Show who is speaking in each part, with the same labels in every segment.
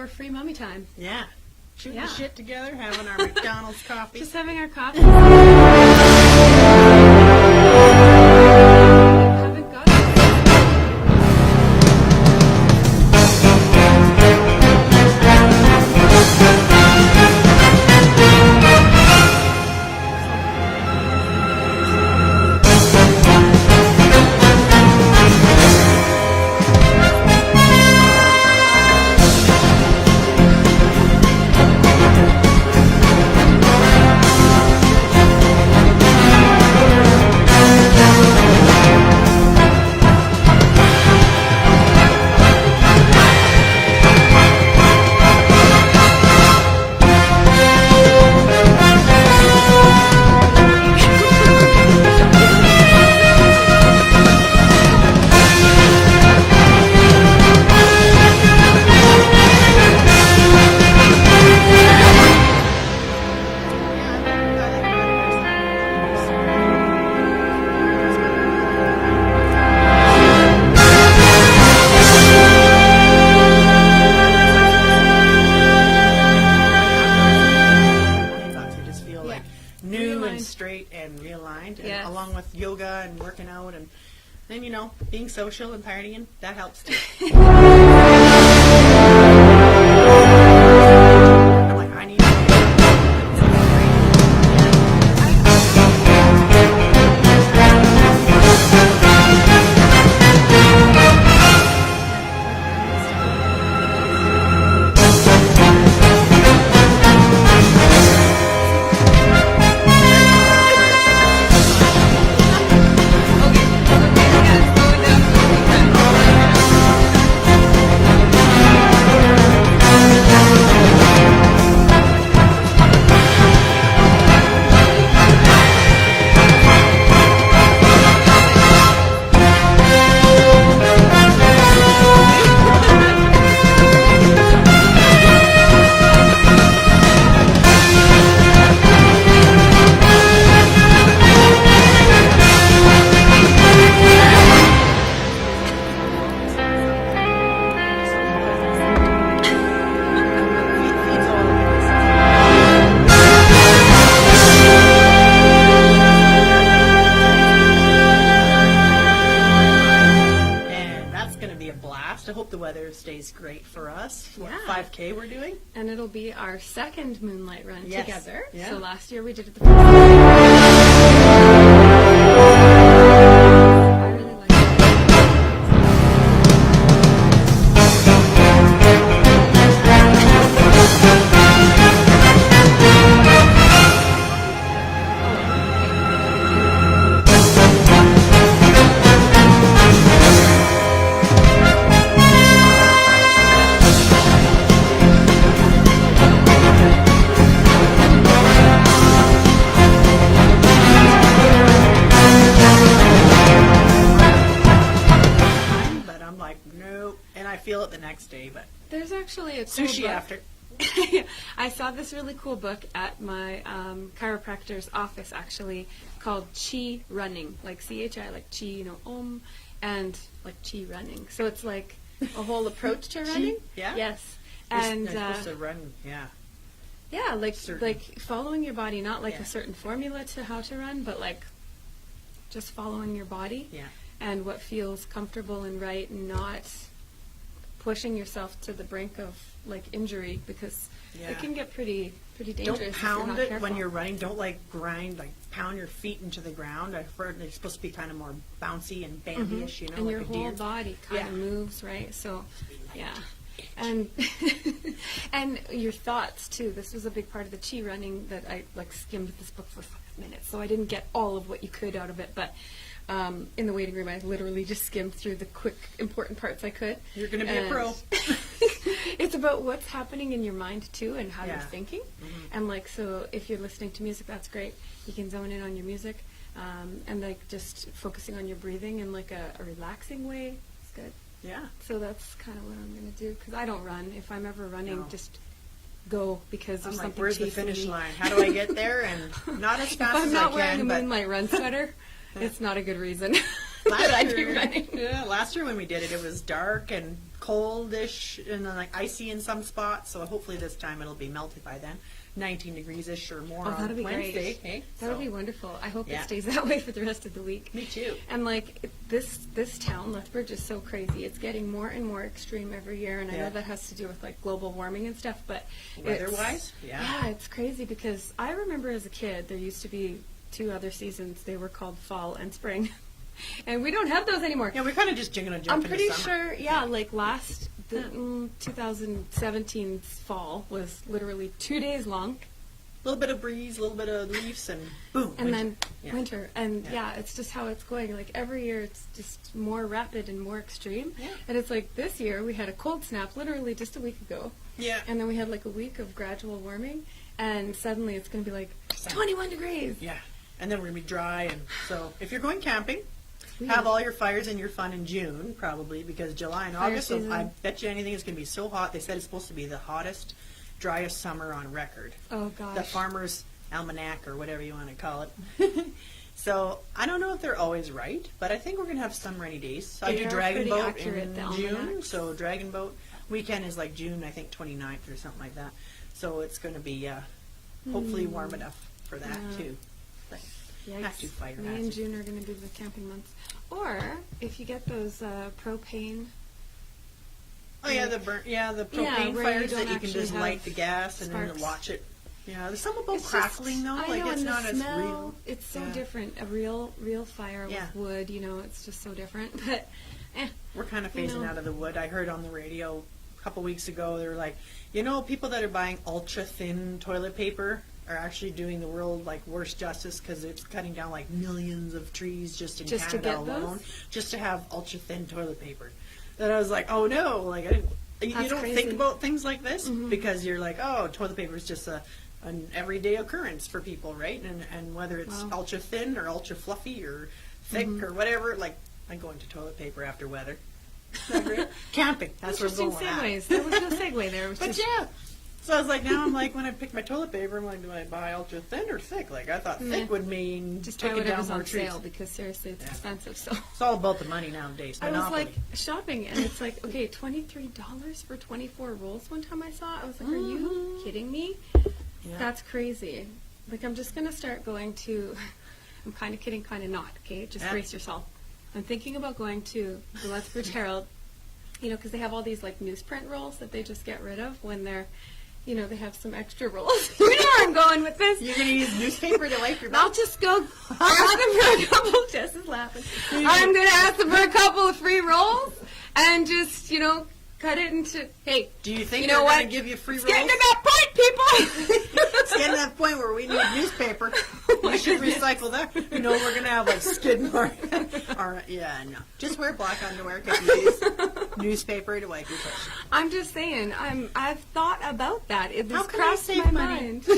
Speaker 1: for free mummy time.
Speaker 2: Yeah. Shooting
Speaker 1: Yeah.
Speaker 2: the shit together, having our McDonald's coffee.
Speaker 1: Just having our coffee. Haven't got it.
Speaker 2: You just feel like new and straight and realigned, and
Speaker 1: Yes.
Speaker 2: along with yoga and working out, and then being social and partying, that helps too. I'm like, I need to I hope the weather stays great for us. What,
Speaker 1: Yeah.
Speaker 2: 5K we're doing?
Speaker 1: And it'll be our second moonlight run
Speaker 2: Yes.
Speaker 1: together.
Speaker 2: Yeah.
Speaker 1: So last year we did it the first time. I really liked
Speaker 2: But I'm like, nope. And I feel it the next day, but
Speaker 1: There's actually a cool
Speaker 2: sushi
Speaker 1: book.
Speaker 2: after.
Speaker 1: I saw this really cool book at my chiropractor's office, actually, called Chi Running, like CHI, like Chi, and like Chi Running. So it's like a whole approach to running.
Speaker 2: Yeah?
Speaker 1: Yes.
Speaker 2: And
Speaker 1: And
Speaker 2: supposed to run, yeah.
Speaker 1: yeah, like
Speaker 2: certain-
Speaker 1: like following your body, not like
Speaker 2: Yeah.
Speaker 1: a certain formula to how to run, but like just following your body
Speaker 2: Yeah.
Speaker 1: and what feels comfortable and right, and not pushing yourself to the brink of like injury, because
Speaker 2: Yeah.
Speaker 1: it can get pretty dangerous.
Speaker 2: Don't
Speaker 1: if you're
Speaker 2: pound
Speaker 1: not
Speaker 2: it
Speaker 1: careful.
Speaker 2: when you're running. Don't grind, pound your feet into the ground. I've heard they're supposed to be kind of more bouncy and bandyish,
Speaker 1: and
Speaker 2: like
Speaker 1: your
Speaker 2: a
Speaker 1: whole
Speaker 2: deer.
Speaker 1: body kind
Speaker 2: Yeah.
Speaker 1: of moves, right? So, yeah, and and your thoughts too. This was a big part of the Chi running that I skimmed this book for 5 minutes, so I didn't get all of what you could out of it, but. In the waiting room, I literally just skimmed through the quick, important parts I could.
Speaker 2: You're going to be a pro.
Speaker 1: It's about what's happening in your mind too, and how
Speaker 2: Yeah.
Speaker 1: you're thinking.
Speaker 2: Mm-hmm.
Speaker 1: And so if you're listening to music, that's great. You can zone in on your music, and just focusing on your breathing in a relaxing way. It's good.
Speaker 2: Yeah.
Speaker 1: So that's kind of what I'm going to do, because I don't run. If I'm ever running,
Speaker 2: No.
Speaker 1: just go, because
Speaker 2: I'm
Speaker 1: there's
Speaker 2: like,
Speaker 1: something
Speaker 2: where's the
Speaker 1: chasing
Speaker 2: finish
Speaker 1: me.
Speaker 2: line? How do I get there? And not as
Speaker 1: If
Speaker 2: fast
Speaker 1: I'm
Speaker 2: as
Speaker 1: not
Speaker 2: I
Speaker 1: wearing a
Speaker 2: can, but
Speaker 1: moonlight run sweater, it's not a good reason that I'd be running.
Speaker 2: last year when we did it, it was dark and coldish and then like icy in some spots. So hopefully this time it'll be melted by then. 19 degrees-ish or more
Speaker 1: Oh, that'll
Speaker 2: on
Speaker 1: be
Speaker 2: Wednesday.
Speaker 1: great.
Speaker 2: Hey?
Speaker 1: That'll
Speaker 2: So,
Speaker 1: be wonderful. I hope
Speaker 2: Yeah.
Speaker 1: it stays that way for the rest of the week.
Speaker 2: Me too.
Speaker 1: And like this town, Lethbridge, is so crazy. It's getting more and more extreme every year, and I
Speaker 2: Yeah.
Speaker 1: know that has to do with like global warming and stuff. But
Speaker 2: Weather-wise?
Speaker 1: yeah, it's crazy because I remember as a kid there used to be 2 other seasons. They were called fall and spring, and we don't have those anymore.
Speaker 2: Yeah, we're kind of just gonna jump
Speaker 1: I'm
Speaker 2: into
Speaker 1: pretty
Speaker 2: summer.
Speaker 1: sure. Yeah, like last 2017's fall was literally 2 days long.
Speaker 2: A little bit of breeze, a little bit of leaves, and boom.
Speaker 1: And
Speaker 2: winter.
Speaker 1: then
Speaker 2: Yeah.
Speaker 1: winter, and
Speaker 2: Yeah.
Speaker 1: yeah, it's just how it's going. Like every year, it's just more rapid and more extreme.
Speaker 2: Yeah.
Speaker 1: And it's like this year we had a cold snap literally just a week ago,
Speaker 2: Yeah.
Speaker 1: and then we had like a week of gradual warming, and suddenly it's going to be like 21 degrees.
Speaker 2: Yeah. And then we're gonna be dry, and so if you're going camping,
Speaker 1: Sweet.
Speaker 2: have all your fires and your fun in June, probably, because July and
Speaker 1: Fire
Speaker 2: August,
Speaker 1: season.
Speaker 2: I bet you anything is gonna be so hot. They said it's supposed to be the hottest, driest summer on record.
Speaker 1: Oh gosh.
Speaker 2: The Farmer's Almanac, or whatever you want to call it. So I don't know if they're always right, but I think we're gonna have some rainy days. So I
Speaker 1: They
Speaker 2: do
Speaker 1: are
Speaker 2: Dragon
Speaker 1: pretty
Speaker 2: Boat
Speaker 1: accurate,
Speaker 2: in
Speaker 1: the
Speaker 2: June,
Speaker 1: almanacs.
Speaker 2: so Dragon Boat weekend is like June, I think 29th or something like that. So it's gonna be hopefully warm enough for that
Speaker 1: Yeah.
Speaker 2: too. But
Speaker 1: Yikes.
Speaker 2: have to fire
Speaker 1: May and
Speaker 2: hazard.
Speaker 1: June are going to be the camping months. Or if you get those propane.
Speaker 2: Oh yeah, the propane
Speaker 1: where you
Speaker 2: fires
Speaker 1: don't
Speaker 2: that you can
Speaker 1: actually
Speaker 2: just light
Speaker 1: have
Speaker 2: the gas and then
Speaker 1: sparks.
Speaker 2: watch it. Yeah, there's something about
Speaker 1: It's
Speaker 2: crackling
Speaker 1: just,
Speaker 2: though.
Speaker 1: I
Speaker 2: Like
Speaker 1: know,
Speaker 2: it's
Speaker 1: and
Speaker 2: not
Speaker 1: the
Speaker 2: as
Speaker 1: smell,
Speaker 2: real.
Speaker 1: It's so
Speaker 2: Yeah.
Speaker 1: different. A real fire
Speaker 2: Yeah.
Speaker 1: with wood, it's just so different. But
Speaker 2: We're kind of
Speaker 1: You
Speaker 2: phasing
Speaker 1: know.
Speaker 2: out of the wood. I heard on the radio a couple weeks ago, they were like, people that are buying ultra thin toilet paper are actually doing the world like worse justice because it's cutting down like millions of trees just in
Speaker 1: Just to
Speaker 2: Canada
Speaker 1: get those?
Speaker 2: alone, just to have ultra thin toilet paper. Then I was like, oh no, like I didn't. You
Speaker 1: That's
Speaker 2: don't
Speaker 1: crazy.
Speaker 2: think about things like this
Speaker 1: Mhm.
Speaker 2: because you're like, oh, toilet paper is just an everyday occurrence for people, right? And whether it's
Speaker 1: Wow.
Speaker 2: ultra thin or ultra fluffy or thick
Speaker 1: Mhm.
Speaker 2: or whatever, like I go into toilet paper after weather. Camping. That's where we're
Speaker 1: interesting
Speaker 2: going. at.
Speaker 1: segues. There was no segue there. It was
Speaker 2: But
Speaker 1: just,
Speaker 2: yeah. So I was like, now I'm like, when I pick my toilet paper, I'm like, do I buy ultra thin or thick? Like I thought thick
Speaker 1: Meh.
Speaker 2: would mean
Speaker 1: just buy
Speaker 2: taking down
Speaker 1: whatever's
Speaker 2: more
Speaker 1: on
Speaker 2: trees.
Speaker 1: sale because seriously, it's
Speaker 2: Yeah.
Speaker 1: expensive. So
Speaker 2: It's all about the money nowadays.
Speaker 1: I was
Speaker 2: Monopoly.
Speaker 1: like shopping, and it's like, okay, $23 for 24 rolls. One time I saw it, I was like, are you kidding me?
Speaker 2: Yeah.
Speaker 1: That's crazy. Like, I'm just gonna start going to. I'm kind of kidding, kind of not. Okay, just
Speaker 2: Yeah.
Speaker 1: brace yourself. I'm thinking about going to the Lethbridge Herald. Because they have all these like newsprint rolls that they just get rid of when they're, they have some extra rolls. You know where I'm going with this.
Speaker 2: You're gonna use newspaper to wipe your
Speaker 1: I'll
Speaker 2: mouth.
Speaker 1: just go ask them for a couple. Jess is laughing. I'm going to ask them for a couple of free rolls and just, cut it into. Hey,
Speaker 2: Do you think
Speaker 1: you know
Speaker 2: they're
Speaker 1: what?
Speaker 2: gonna give you free
Speaker 1: It's
Speaker 2: rolls?
Speaker 1: getting to that point, people.
Speaker 2: It's getting to that point where we need newspaper.
Speaker 1: my
Speaker 2: We should
Speaker 1: goodness.
Speaker 2: recycle that. We're gonna have like skid mark. All right, yeah, no. Just wear black underwear because you use newspaper to wipe your pussy.
Speaker 1: I'm just saying. I've thought about that. It
Speaker 2: How
Speaker 1: just
Speaker 2: can I
Speaker 1: crossed
Speaker 2: save
Speaker 1: my
Speaker 2: money?
Speaker 1: mind.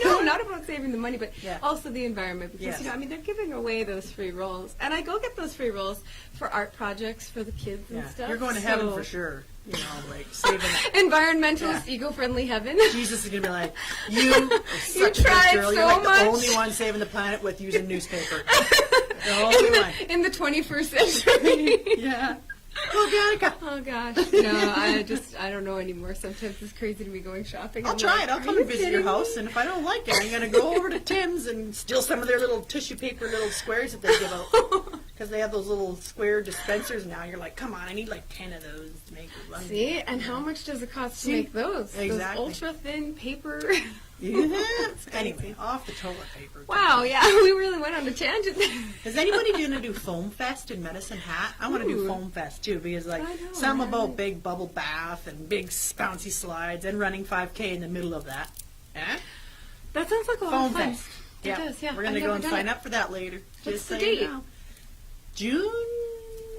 Speaker 1: No, not about saving the money, but
Speaker 2: Yeah.
Speaker 1: also the environment. Because
Speaker 2: Yes.
Speaker 1: they're giving away those free rolls, and I go get those free rolls for art projects for the kids and
Speaker 2: Yeah,
Speaker 1: stuff.
Speaker 2: you're going to heaven
Speaker 1: so-
Speaker 2: for sure. Like saving that.
Speaker 1: Environmentalist,
Speaker 2: Yeah.
Speaker 1: eco-friendly heaven.
Speaker 2: Jesus is gonna be like, you are such a
Speaker 1: tried
Speaker 2: good girl. You're
Speaker 1: so
Speaker 2: like
Speaker 1: much.
Speaker 2: the only one saving the planet with using newspaper. The only one.
Speaker 1: in the 21st century.
Speaker 2: Yeah. Organica.
Speaker 1: Oh gosh, no, I don't know anymore. Sometimes it's crazy to be going shopping.
Speaker 2: I'll
Speaker 1: I'm
Speaker 2: try
Speaker 1: like,
Speaker 2: it. I'll
Speaker 1: "Are
Speaker 2: come
Speaker 1: you
Speaker 2: and visit your
Speaker 1: kidding me?"
Speaker 2: house, and if I don't like it, I'm gonna go over to Tim's and steal some of their little tissue paper, little squares that they give out. Because they have those little square dispensers now. You're like, come on, I need like 10 of those to make it run.
Speaker 1: See, and how much does it cost to
Speaker 2: See?
Speaker 1: make those?
Speaker 2: Exactly.
Speaker 1: Those ultra thin paper.
Speaker 2: Yeah. Anyway, off the toilet paper.
Speaker 1: Wow, yeah, we really went on a tangent there.
Speaker 2: Is anybody going to do Foam Fest in Medicine Hat? I want to do
Speaker 1: Ooh.
Speaker 2: Foam Fest too because like
Speaker 1: I know,
Speaker 2: some
Speaker 1: right?
Speaker 2: about big bubble bath and big bouncy slides and running 5K in the middle of that. Eh?
Speaker 1: That sounds like a lot
Speaker 2: Foam
Speaker 1: of fun.
Speaker 2: Fest.
Speaker 1: It does, yeah.
Speaker 2: We're going to
Speaker 1: I've
Speaker 2: go
Speaker 1: never
Speaker 2: and
Speaker 1: done
Speaker 2: sign
Speaker 1: it.
Speaker 2: up for that later.
Speaker 1: What's
Speaker 2: Just
Speaker 1: the
Speaker 2: so you
Speaker 1: date?
Speaker 2: know. June.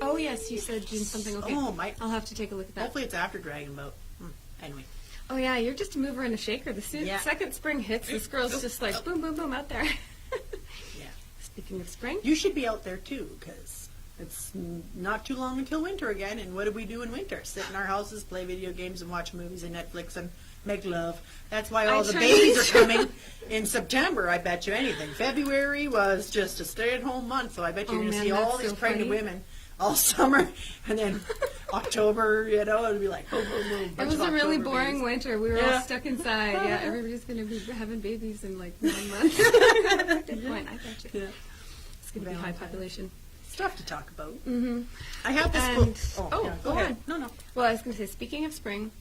Speaker 1: Oh yes, you said June something. Okay,
Speaker 2: Oh, might.
Speaker 1: I'll have to take a look at that.
Speaker 2: Hopefully it's after Dragon Boat. Anyway.
Speaker 1: Oh yeah, you're just a mover and a shaker. The
Speaker 2: Yeah.
Speaker 1: second spring hits, this girl's just like boom, boom, boom out there.
Speaker 2: Yeah.
Speaker 1: Speaking of spring,
Speaker 2: You should be out there too because it's not too long until winter again. And what do we do in winter? Sit in our houses, play video games, and watch movies and Netflix and make love. That's why all
Speaker 1: I
Speaker 2: the
Speaker 1: try
Speaker 2: babies
Speaker 1: to-
Speaker 2: are coming in September. I bet you anything. February was just a stay-at-home month, so I bet you're
Speaker 1: Oh,
Speaker 2: going to
Speaker 1: man,
Speaker 2: see all
Speaker 1: that's
Speaker 2: these
Speaker 1: so
Speaker 2: pregnant
Speaker 1: funny.
Speaker 2: women all summer, and then October, you know, it'd be like boom, boom, boom.
Speaker 1: It
Speaker 2: bunch
Speaker 1: was
Speaker 2: of
Speaker 1: a really
Speaker 2: October
Speaker 1: boring
Speaker 2: babies.
Speaker 1: winter. We were
Speaker 2: Yeah.
Speaker 1: all stuck inside. Yeah, everybody's going to be having babies in like 9 months. Good point. I got you.
Speaker 2: Yeah.
Speaker 1: It's going to be high population.
Speaker 2: Stuff to talk about.
Speaker 1: Mm-hmm.
Speaker 2: I have this
Speaker 1: And-
Speaker 2: book. Yeah, go ahead.
Speaker 1: on.
Speaker 2: No, no.
Speaker 1: Well, I was going to say, speaking of spring,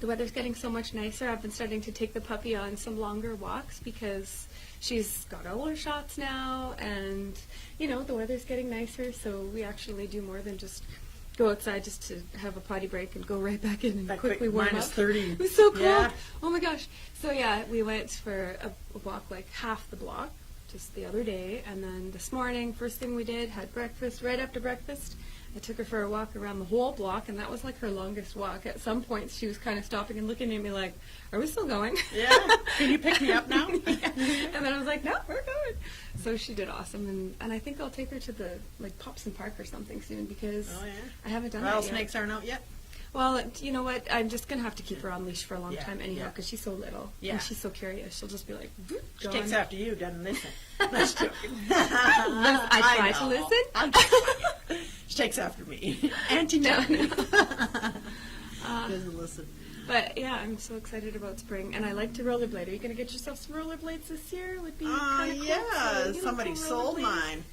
Speaker 1: the weather's getting so much nicer. I've been starting to take the puppy on some longer walks because she's got all her shots now, and you know the weather's getting nicer. So we actually do more than just go outside just to have a potty break and go right back in and
Speaker 2: That
Speaker 1: quickly
Speaker 2: quick
Speaker 1: warm
Speaker 2: minus
Speaker 1: up.
Speaker 2: 30.
Speaker 1: It was so cold.
Speaker 2: Yeah.
Speaker 1: Oh my gosh. So yeah, we went for a walk like half the block just the other day, and then this morning, first thing we did, had breakfast. Right after breakfast, I took her for a walk around the whole block, and that was like her longest walk. At some points, she was kind of stopping and looking at me like, "Are we still going?"
Speaker 2: Yeah. Can you pick me up now?
Speaker 1: Yeah. And then I was like, "No, we're going." So she did awesome, and I think I'll take her to the like Popson Park or something soon because
Speaker 2: Oh, yeah.
Speaker 1: I haven't done that yet.
Speaker 2: Rattlesnakes aren't out yet.
Speaker 1: Well, you know what? I'm just gonna have to keep her on leash for a long
Speaker 2: Yeah,
Speaker 1: time anyhow
Speaker 2: yeah.
Speaker 1: because she's so little
Speaker 2: Yeah.
Speaker 1: and she's so curious. She'll just be like,
Speaker 2: She
Speaker 1: gone.
Speaker 2: takes after you, doesn't listen. That's joking.
Speaker 1: I try to
Speaker 2: know.
Speaker 1: listen.
Speaker 2: I'm kidding. She takes after me. Auntie
Speaker 1: No,
Speaker 2: Nanny.
Speaker 1: no.
Speaker 2: Doesn't listen.
Speaker 1: But yeah, I'm so excited about spring, and I like to rollerblade. Are you gonna get yourself some rollerblades this year? Would be kind of cool.
Speaker 2: Yeah.
Speaker 1: So, you know,
Speaker 2: Somebody
Speaker 1: cool
Speaker 2: sold
Speaker 1: rollerblades.
Speaker 2: mine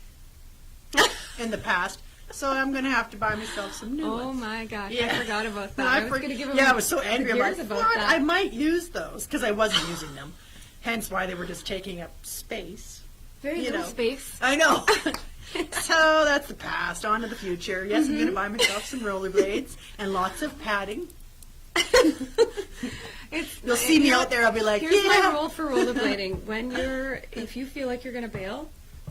Speaker 2: in the past, so I'm going to have to buy myself some new
Speaker 1: Oh
Speaker 2: ones.
Speaker 1: my gosh, I
Speaker 2: Yeah.
Speaker 1: forgot about that.
Speaker 2: I
Speaker 1: I was gonna give him
Speaker 2: yeah, I was so angry. I'm
Speaker 1: years
Speaker 2: like,
Speaker 1: about
Speaker 2: what?
Speaker 1: that.
Speaker 2: I might use those because I wasn't using them. Hence why they were just taking up space.
Speaker 1: Very
Speaker 2: you
Speaker 1: little
Speaker 2: know.
Speaker 1: space.
Speaker 2: I know. So that's the past. On to the future. Yes, I'm going
Speaker 1: Mm-hmm.
Speaker 2: to buy myself some rollerblades and lots of padding. You'll see me out there. I'll be like,
Speaker 1: Here's
Speaker 2: yeah.
Speaker 1: my rule for rollerblading. If you feel like you're gonna bail,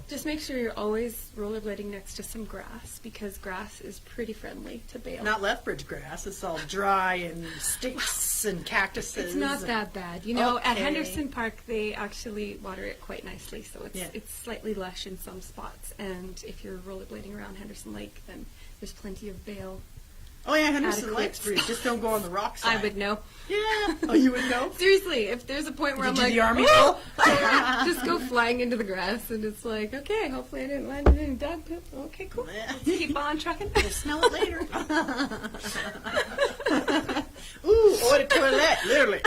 Speaker 1: just make sure you're always rollerblading next to some grass because grass is pretty friendly to bail.
Speaker 2: Not Lethbridge grass. It's all dry and sticks and cactuses.
Speaker 1: It's not
Speaker 2: and-
Speaker 1: that bad. You know, at
Speaker 2: Okay.
Speaker 1: Henderson Park, they actually water it quite nicely, so
Speaker 2: Yeah.
Speaker 1: it's slightly lush in some spots. And if you're rollerblading around Henderson Lake, then there's plenty of bail.
Speaker 2: Oh yeah, Henderson
Speaker 1: adequate.
Speaker 2: Lake's free. Just don't go on the rock side.
Speaker 1: I would know.
Speaker 2: Yeah. Oh, you would know.
Speaker 1: Seriously, if there's a point where
Speaker 2: Did
Speaker 1: I'm
Speaker 2: you
Speaker 1: like,
Speaker 2: the army
Speaker 1: "Oh!"
Speaker 2: roll?
Speaker 1: just go flying into the grass, and it's like, okay, hopefully I didn't land in any dog poop. Okay, cool.
Speaker 2: Yeah.
Speaker 1: Let's keep on trucking.
Speaker 2: You'll smell it later. Ooh, eau de toilette, literally.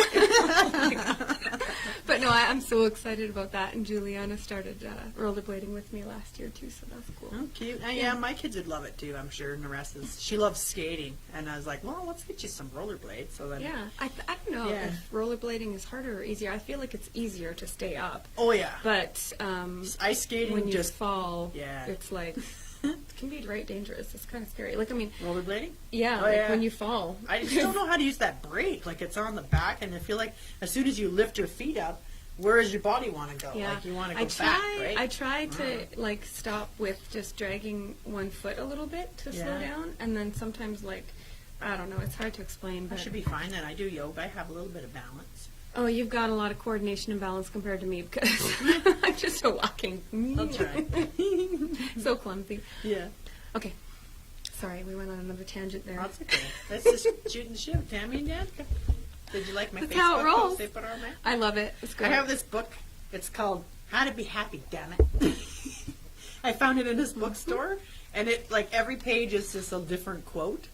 Speaker 1: But no, I'm so excited about that. And Juliana started rollerblading with me last year too, so that's cool.
Speaker 2: Oh, cute. Yeah, my kids would love it too, I'm sure. Naresa's, she loves skating. And I was like, well, let's get you some rollerblades. So then,
Speaker 1: Yeah, I don't know
Speaker 2: Yeah.
Speaker 1: if rollerblading is harder or easier. I feel like it's easier to stay up,
Speaker 2: oh yeah.
Speaker 1: but
Speaker 2: Ice skating,
Speaker 1: when you
Speaker 2: just
Speaker 1: fall,
Speaker 2: yeah.
Speaker 1: it's like it can be right dangerous. It's kind of scary. Like I mean,
Speaker 2: rollerblading.
Speaker 1: yeah,
Speaker 2: Oh,
Speaker 1: like
Speaker 2: yeah.
Speaker 1: when you fall.
Speaker 2: I just don't know how to use that brake. Like it's on the back, and I feel like as soon as you lift your feet up, where does your body want to go?
Speaker 1: Yeah,
Speaker 2: Like you want to go
Speaker 1: I
Speaker 2: back,
Speaker 1: try.
Speaker 2: right?
Speaker 1: I try to like stop with just dragging one foot a little bit to slow
Speaker 2: Yeah.
Speaker 1: down, and then sometimes like I don't know. It's hard to explain,
Speaker 2: I
Speaker 1: but
Speaker 2: should be fine then. I do yoga. I have a little bit of balance.
Speaker 1: oh, you've got a lot of coordination and balance compared to me because I'm just a walking.
Speaker 2: I'll try.
Speaker 1: So clumsy.
Speaker 2: Yeah.
Speaker 1: Okay, sorry, we went on another tangent there.
Speaker 2: That's okay. That's just shooting the shit. Tammy and Dad. Did you like my
Speaker 1: That's
Speaker 2: Facebook
Speaker 1: how it rolls.
Speaker 2: post they put on there?
Speaker 1: I love it. It's
Speaker 2: I
Speaker 1: great.
Speaker 2: have this book. It's called How to Be Happy, Damn It. I found it in this bookstore, and it like every page is just a different quote.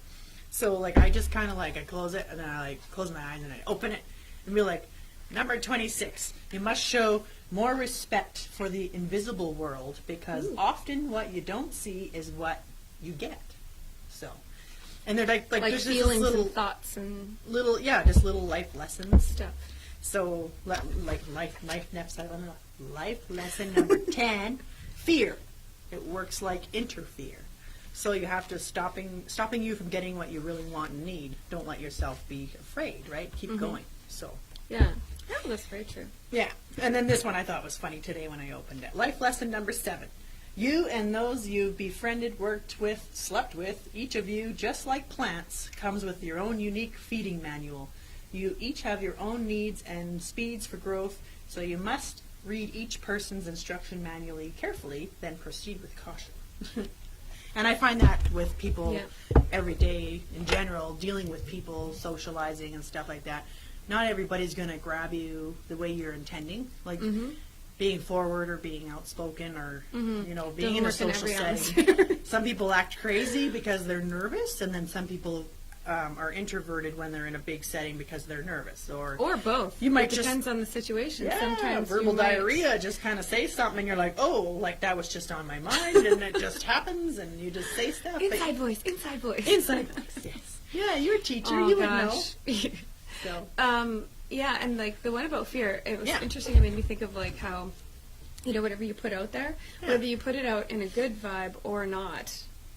Speaker 2: So like I just kind of like I close it and then I like close my eyes and I open it and be like, number 26. You must show more respect for the invisible world because
Speaker 1: Ooh.
Speaker 2: often what you don't see is what you get. So, and they're like
Speaker 1: like
Speaker 2: there's just this
Speaker 1: feelings
Speaker 2: little
Speaker 1: and thoughts and
Speaker 2: just little life lessons.
Speaker 1: stuff.
Speaker 2: So, like life lesson number 10, fear. It works like interfere. So you have to stopping you from getting what you really want and need. Don't let yourself be afraid, right? Keep going. So,
Speaker 1: Yeah. Oh, that's very true.
Speaker 2: yeah. And then this one I thought was funny today when I opened it. Life lesson number 7. You and those you've befriended, worked with, slept with, each of you, just like plants, comes with your own unique feeding manual. You each have your own needs and speeds for growth, so you must read each person's instruction manually carefully, then proceed with caution. And I find that with people
Speaker 1: Yeah.
Speaker 2: every day in general, dealing with people, socializing and stuff like that. Not everybody's going to grab you the way you're intending. Like,
Speaker 1: Mm-hmm.
Speaker 2: being forward or being outspoken or, you know, being
Speaker 1: Doesn't
Speaker 2: in a
Speaker 1: work in
Speaker 2: social
Speaker 1: every
Speaker 2: setting.
Speaker 1: atmosphere.
Speaker 2: Some people act crazy because they're nervous, and then some people are introverted when they're in a big setting because they're nervous. Or
Speaker 1: both.
Speaker 2: You might
Speaker 1: it
Speaker 2: just-
Speaker 1: depends on the situation.
Speaker 2: yeah,
Speaker 1: Sometimes
Speaker 2: verbal
Speaker 1: you might-
Speaker 2: diarrhea, just kind of say something and you're like, oh, like that was just on my mind, and it just happens, and you just say stuff. but-
Speaker 1: Inside voice.
Speaker 2: Inside voice, yes. Yeah, you're a teacher,
Speaker 1: Oh
Speaker 2: you
Speaker 1: gosh.
Speaker 2: would know. So.
Speaker 1: Yeah, and like the one about fear, it was
Speaker 2: Yeah.
Speaker 1: interesting. It made me think of like how, you know, whatever you put out there,
Speaker 2: Yeah.
Speaker 1: whether you put it out in a good vibe or not,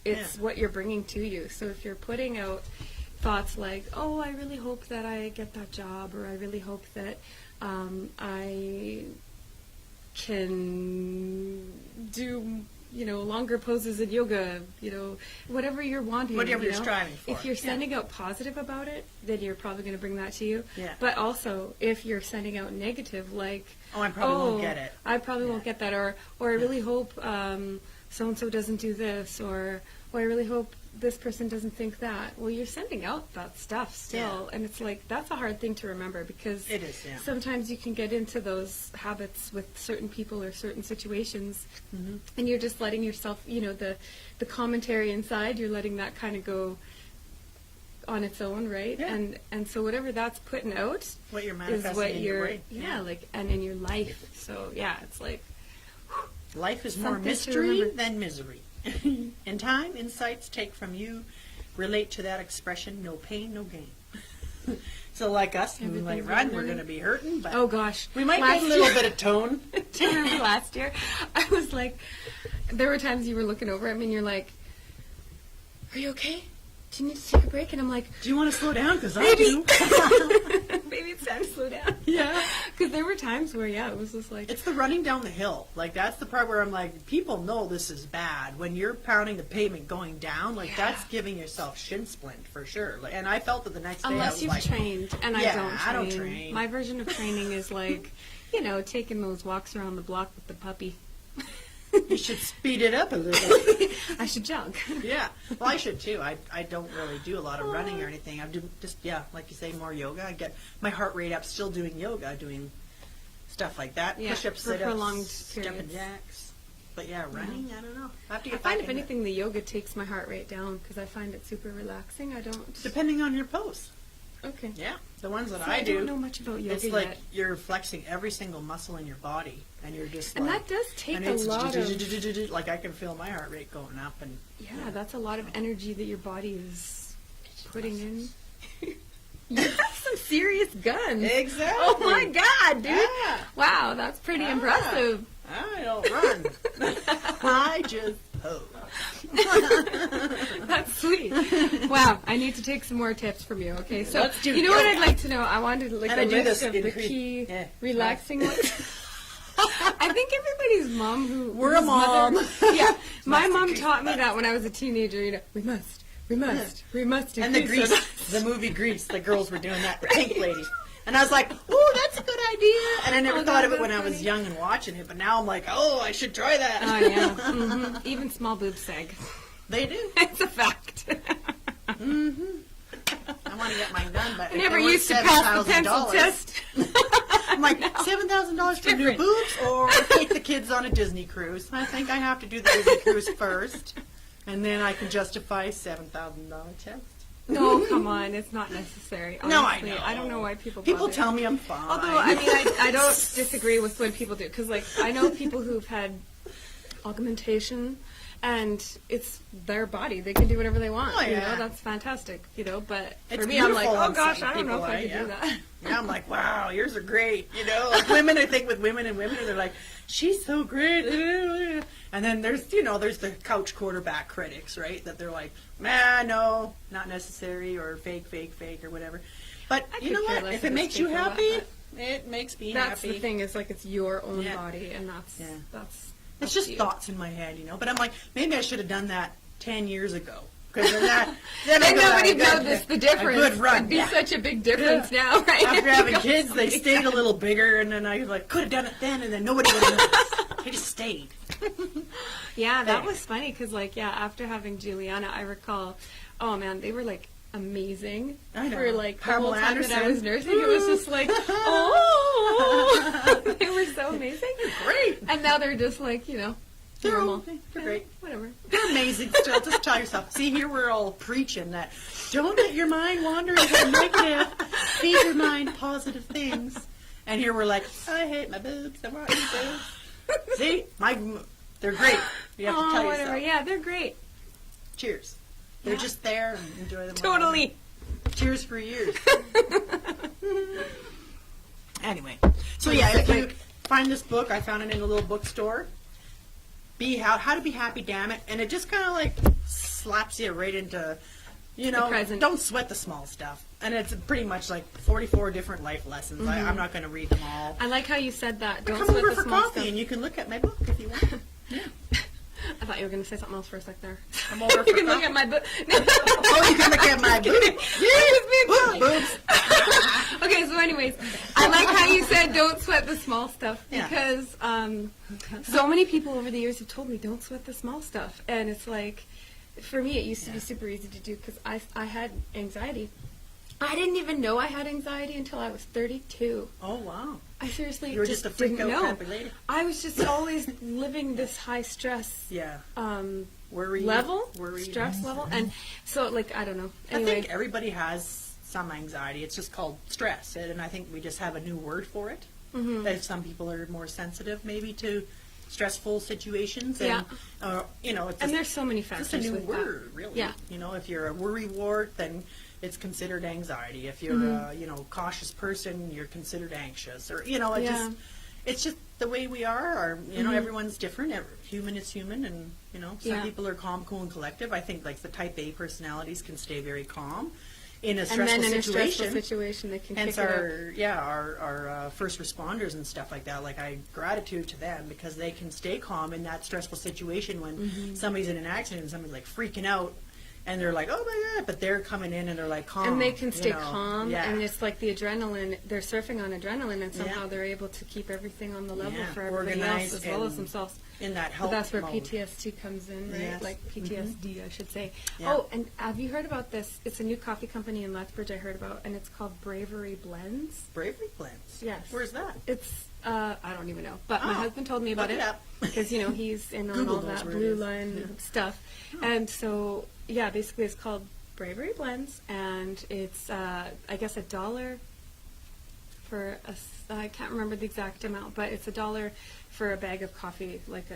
Speaker 1: it's
Speaker 2: Yeah.
Speaker 1: what you're bringing to you. So if you're putting out thoughts like, oh, I really hope that I get that job, or I really hope that I can do, you know, longer poses in yoga, you know, whatever you're wanting.
Speaker 2: Whatever
Speaker 1: you
Speaker 2: you're
Speaker 1: know?
Speaker 2: striving for.
Speaker 1: If you're
Speaker 2: Yeah.
Speaker 1: sending out positive about it, then you're probably going to bring that to you.
Speaker 2: Yeah.
Speaker 1: But also, if you're sending out negative, like,
Speaker 2: Oh, I probably won't get it.
Speaker 1: I probably won't
Speaker 2: Yeah.
Speaker 1: get that, or I really hope so and so doesn't do this, or I really hope this person doesn't think that. Well, you're sending out that stuff still,
Speaker 2: Yeah.
Speaker 1: and it's like that's a hard thing to remember because
Speaker 2: It is, yeah.
Speaker 1: sometimes you can get into those habits with certain people or certain situations,
Speaker 2: Mm-hmm.
Speaker 1: and you're just letting yourself, you know, the commentary inside, you're letting that kind of go on its own, right?
Speaker 2: Yeah.
Speaker 1: And so whatever that's putting out
Speaker 2: What you're
Speaker 1: is
Speaker 2: manifesting
Speaker 1: what
Speaker 2: in your
Speaker 1: you're,
Speaker 2: brain.
Speaker 1: yeah, like, and in your life. So yeah, it's like,
Speaker 2: Life is more
Speaker 1: Something to
Speaker 2: mystery
Speaker 1: remember.
Speaker 2: than misery. In time, insights take from you, relate to that expression, no pain, no gain. So like us, Moonlight
Speaker 1: Everything's
Speaker 2: Run,
Speaker 1: a
Speaker 2: we're
Speaker 1: learning.
Speaker 2: going to be hurting, but
Speaker 1: oh gosh,
Speaker 2: we might
Speaker 1: last
Speaker 2: get a little
Speaker 1: year-
Speaker 2: bit of tone.
Speaker 1: Do you remember last year? I was like, there were times you were looking over at me and you're like, are you okay? Do you need to take a break? And I'm like,
Speaker 2: Do you want to slow down? Because I
Speaker 1: maybe.
Speaker 2: do.
Speaker 1: Maybe it's time to slow down.
Speaker 2: Yeah.
Speaker 1: Because there were times where, yeah, it was just like,
Speaker 2: It's the running down the hill. Like, that's the part where I'm like, people know this is bad. When you're pounding the pavement going down, like,
Speaker 1: Yeah.
Speaker 2: that's giving yourself shin splint for sure. Like, and I felt it the next day. I
Speaker 1: unless
Speaker 2: was
Speaker 1: you've
Speaker 2: like,
Speaker 1: trained, and
Speaker 2: Yeah,
Speaker 1: I
Speaker 2: I don't
Speaker 1: don't
Speaker 2: train.
Speaker 1: My version of training is like, you know, taking those walks around the block with the puppy.
Speaker 2: you should speed it up a little.
Speaker 1: I should jog.
Speaker 2: Yeah. Well, I should too. I don't really do a lot of running or anything. I do just, yeah, like you say, more yoga. I get my heart rate up still doing yoga, doing stuff like that.
Speaker 1: Yeah,
Speaker 2: Push-ups,
Speaker 1: for
Speaker 2: sit-ups,
Speaker 1: prolonged
Speaker 2: jumping
Speaker 1: periods.
Speaker 2: jacks. But yeah, running, I don't know. I have to
Speaker 1: I
Speaker 2: get
Speaker 1: find
Speaker 2: back
Speaker 1: if
Speaker 2: into it.
Speaker 1: anything, the yoga takes my heart rate down because I find it super relaxing. I don't.
Speaker 2: Depending on your pose.
Speaker 1: Okay.
Speaker 2: Yeah. The ones that
Speaker 1: See,
Speaker 2: I do.
Speaker 1: don't know much about yoga
Speaker 2: It's like
Speaker 1: yet.
Speaker 2: you're flexing every single muscle in your body, and you're just
Speaker 1: And
Speaker 2: like,
Speaker 1: that does take
Speaker 2: and
Speaker 1: a
Speaker 2: it's
Speaker 1: lot of.
Speaker 2: like I can feel my heart rate going up, and
Speaker 1: Yeah, that's a lot of energy that your body is putting in. You have some serious guns.
Speaker 2: exactly.
Speaker 1: Oh my god, dude!
Speaker 2: Yeah.
Speaker 1: Wow, that's pretty
Speaker 2: Ah.
Speaker 1: impressive.
Speaker 2: I don't run. I just pose.
Speaker 1: That's sweet. Wow, I need to take some more tips from you. Okay, so
Speaker 2: Let's do
Speaker 1: you know what
Speaker 2: yoga.
Speaker 1: I'd like to know? I wanted like
Speaker 2: And
Speaker 1: a
Speaker 2: I do
Speaker 1: list
Speaker 2: this
Speaker 1: of the
Speaker 2: in
Speaker 1: key
Speaker 2: yeah.
Speaker 1: relaxing ones. I think everybody's mom who
Speaker 2: We're a
Speaker 1: whose mother-
Speaker 2: mom.
Speaker 1: yeah, my
Speaker 2: Must
Speaker 1: mom
Speaker 2: increase
Speaker 1: taught me that when I was a teenager. You know, we must.
Speaker 2: And the
Speaker 1: increase
Speaker 2: Grease,
Speaker 1: our-
Speaker 2: the movie Grease, the girls were doing that, the pink ladies. And I was like, oh, that's a good idea. And I never
Speaker 1: Oh,
Speaker 2: thought of
Speaker 1: God,
Speaker 2: it when I
Speaker 1: that's
Speaker 2: was
Speaker 1: funny.
Speaker 2: young and watching it, but now I'm like, oh, I should try that.
Speaker 1: Oh yeah, even small boobs sag.
Speaker 2: They do.
Speaker 1: It's a fact.
Speaker 2: I want to get mine done, but
Speaker 1: I never
Speaker 2: it was
Speaker 1: used to pass the pencil
Speaker 2: $7,000.
Speaker 1: test.
Speaker 2: I'm like, $7,000 for new
Speaker 1: Different.
Speaker 2: boobs or take the kids on a Disney cruise? I think I have to do the Disney cruise first, and then I can justify $7,000 test.
Speaker 1: No, come on, it's not necessary.
Speaker 2: No, I
Speaker 1: honestly.
Speaker 2: know.
Speaker 1: I don't know why people.
Speaker 2: People
Speaker 1: bother.
Speaker 2: tell me I'm fine.
Speaker 1: Although I mean, I don't disagree with when people do because, like, I know people who've had augmentation, and it's their body; they can do whatever they want.
Speaker 2: Oh,
Speaker 1: You
Speaker 2: yeah.
Speaker 1: know, that's fantastic. You know, but
Speaker 2: It's
Speaker 1: for me, I'm like,
Speaker 2: beautiful
Speaker 1: oh
Speaker 2: on
Speaker 1: gosh,
Speaker 2: some
Speaker 1: I don't know if
Speaker 2: people,
Speaker 1: I could
Speaker 2: yeah.
Speaker 1: do that.
Speaker 2: Yeah, I'm like, wow, yours are great. You know, like women, I think with women, they're like, she's so great. And then there's the couch quarterback critics, right? That they're like, no, not necessary, or fake, or whatever. But
Speaker 1: I
Speaker 2: you
Speaker 1: could
Speaker 2: know
Speaker 1: care
Speaker 2: what?
Speaker 1: less
Speaker 2: If it
Speaker 1: if
Speaker 2: makes
Speaker 1: it's
Speaker 2: you
Speaker 1: fake or not,
Speaker 2: happy,
Speaker 1: but
Speaker 2: it makes me
Speaker 1: That's
Speaker 2: happy.
Speaker 1: the thing is like it's your own
Speaker 2: Yeah.
Speaker 1: body, and that's
Speaker 2: Yeah.
Speaker 1: that's.
Speaker 2: It's
Speaker 1: up
Speaker 2: just
Speaker 1: to you.
Speaker 2: thoughts in my head, you know. But I'm like, maybe I should have done that 10 years ago. Because then I
Speaker 1: Then
Speaker 2: got
Speaker 1: nobody
Speaker 2: a good-
Speaker 1: noticed the difference.
Speaker 2: A good run.
Speaker 1: It'd be
Speaker 2: yeah.
Speaker 1: such a big difference now, right?
Speaker 2: After having
Speaker 1: You
Speaker 2: kids,
Speaker 1: got
Speaker 2: they
Speaker 1: somebody
Speaker 2: stayed a
Speaker 1: else.
Speaker 2: little bigger, and then I was like, could have done it then, and then nobody would have noticed. They just stayed.
Speaker 1: Yeah, that
Speaker 2: Anyway.
Speaker 1: was funny because, like, yeah, after having Juliana, I recall, oh man, they were like amazing
Speaker 2: I know.
Speaker 1: for like the
Speaker 2: Pamela
Speaker 1: whole time that I
Speaker 2: Anderson.
Speaker 1: was nursing. It was just like, oh, they were so amazing.
Speaker 2: Great.
Speaker 1: And now they're just like,
Speaker 2: They're
Speaker 1: normal.
Speaker 2: okay. They're great.
Speaker 1: Whatever.
Speaker 2: They're amazing still. Just tell yourself. See, here we're all preaching that don't let your mind wander into negative. Feed your mind positive things. And here we're like, I hate my boobs. I want my boobs. See, they're great. You have to tell
Speaker 1: whatever.
Speaker 2: yourself.
Speaker 1: Yeah, they're great.
Speaker 2: Cheers. They're
Speaker 1: Yeah.
Speaker 2: just there and enjoy them.
Speaker 1: Totally.
Speaker 2: Cheers for years. Anyway, so yeah, if you find this book, I found it in a little bookstore. How to be happy, damn it, and it just kind of like slaps you right into,
Speaker 1: present.
Speaker 2: don't sweat the small stuff, and it's pretty much like 44 different life lessons. I'm not going to read them all.
Speaker 1: I like how you said that. Don't
Speaker 2: Come
Speaker 1: sweat
Speaker 2: over
Speaker 1: the
Speaker 2: for
Speaker 1: small
Speaker 2: coffee,
Speaker 1: stuff.
Speaker 2: and you can look at my book if you want. Yeah,
Speaker 1: I thought you were going to say something else for a sec there.
Speaker 2: I'm over
Speaker 1: You
Speaker 2: for
Speaker 1: can look
Speaker 2: coffee.
Speaker 1: at my book.
Speaker 2: Oh, you can look at my boobs. Boobs.
Speaker 1: Okay, so anyways, I like how you said don't sweat the small stuff
Speaker 2: Yeah.
Speaker 1: because so many people over the years have told me don't sweat the small stuff. And it's like, for me, it used to be super easy to do because I had anxiety. I didn't even know I had anxiety until I was 32.
Speaker 2: Oh wow.
Speaker 1: I seriously
Speaker 2: You were just a freak
Speaker 1: didn't
Speaker 2: out
Speaker 1: know.
Speaker 2: crappy lady.
Speaker 1: I was just always living this high stress
Speaker 2: Yeah. Worry
Speaker 1: level,
Speaker 2: worry.
Speaker 1: stress level, and so like I don't know.
Speaker 2: I
Speaker 1: Anyway,
Speaker 2: think everybody has some anxiety. It's just called stress, and I think we just have a new word for it.
Speaker 1: Mm-hmm.
Speaker 2: If some people are more sensitive, maybe to stressful situations, and it's
Speaker 1: and there's so many factors.
Speaker 2: just a new
Speaker 1: with
Speaker 2: word, really.
Speaker 1: Yeah.
Speaker 2: If you're a worrywart, then it's considered anxiety. If you're
Speaker 1: Mm-hmm.
Speaker 2: a cautious person, you're considered anxious, or
Speaker 1: Yeah.
Speaker 2: it's just the way we are. Everyone's different. Human is human, and some
Speaker 1: Yeah.
Speaker 2: people are calm, cool, and collective. I think like the Type A personalities can stay very calm in a
Speaker 1: And
Speaker 2: stressful
Speaker 1: then in
Speaker 2: situation.
Speaker 1: a stressful situation, they can
Speaker 2: Hence
Speaker 1: kick it up.
Speaker 2: our first responders and stuff like that. Like gratitude to them because they can stay calm in that stressful situation when
Speaker 1: Mm-hmm.
Speaker 2: somebody's in an accident and somebody's like freaking out. And they're like, oh my God, but they're coming in and they're like calm.
Speaker 1: And they can stay calm,
Speaker 2: Yeah.
Speaker 1: and it's like the adrenaline. They're surfing on adrenaline, and somehow
Speaker 2: Yeah.
Speaker 1: they're able to keep everything on the level
Speaker 2: Yeah,
Speaker 1: for everybody else
Speaker 2: organized
Speaker 1: as well as
Speaker 2: and
Speaker 1: themselves.
Speaker 2: in that
Speaker 1: But
Speaker 2: help
Speaker 1: that's where
Speaker 2: mode.
Speaker 1: PTSD comes in, right?
Speaker 2: Yes.
Speaker 1: Like PTSD, I should say.
Speaker 2: Yeah.
Speaker 1: Oh, and have you heard about this? It's a new coffee company in Lethbridge I heard about, and it's called Bravery Blends.
Speaker 2: Bravery Blends.
Speaker 1: Yes.
Speaker 2: Where's that?
Speaker 1: It's I don't even know, but my
Speaker 2: Oh,
Speaker 1: husband told me about
Speaker 2: look
Speaker 1: it
Speaker 2: it up.
Speaker 1: because he's in on
Speaker 2: Google
Speaker 1: all
Speaker 2: knows
Speaker 1: that
Speaker 2: where it
Speaker 1: blue
Speaker 2: is.
Speaker 1: line
Speaker 2: Yeah.
Speaker 1: stuff, and so yeah, basically it's called Bravery Blends, and it's I guess $1 for I can't remember the exact amount, but it's $1 for a bag of coffee, like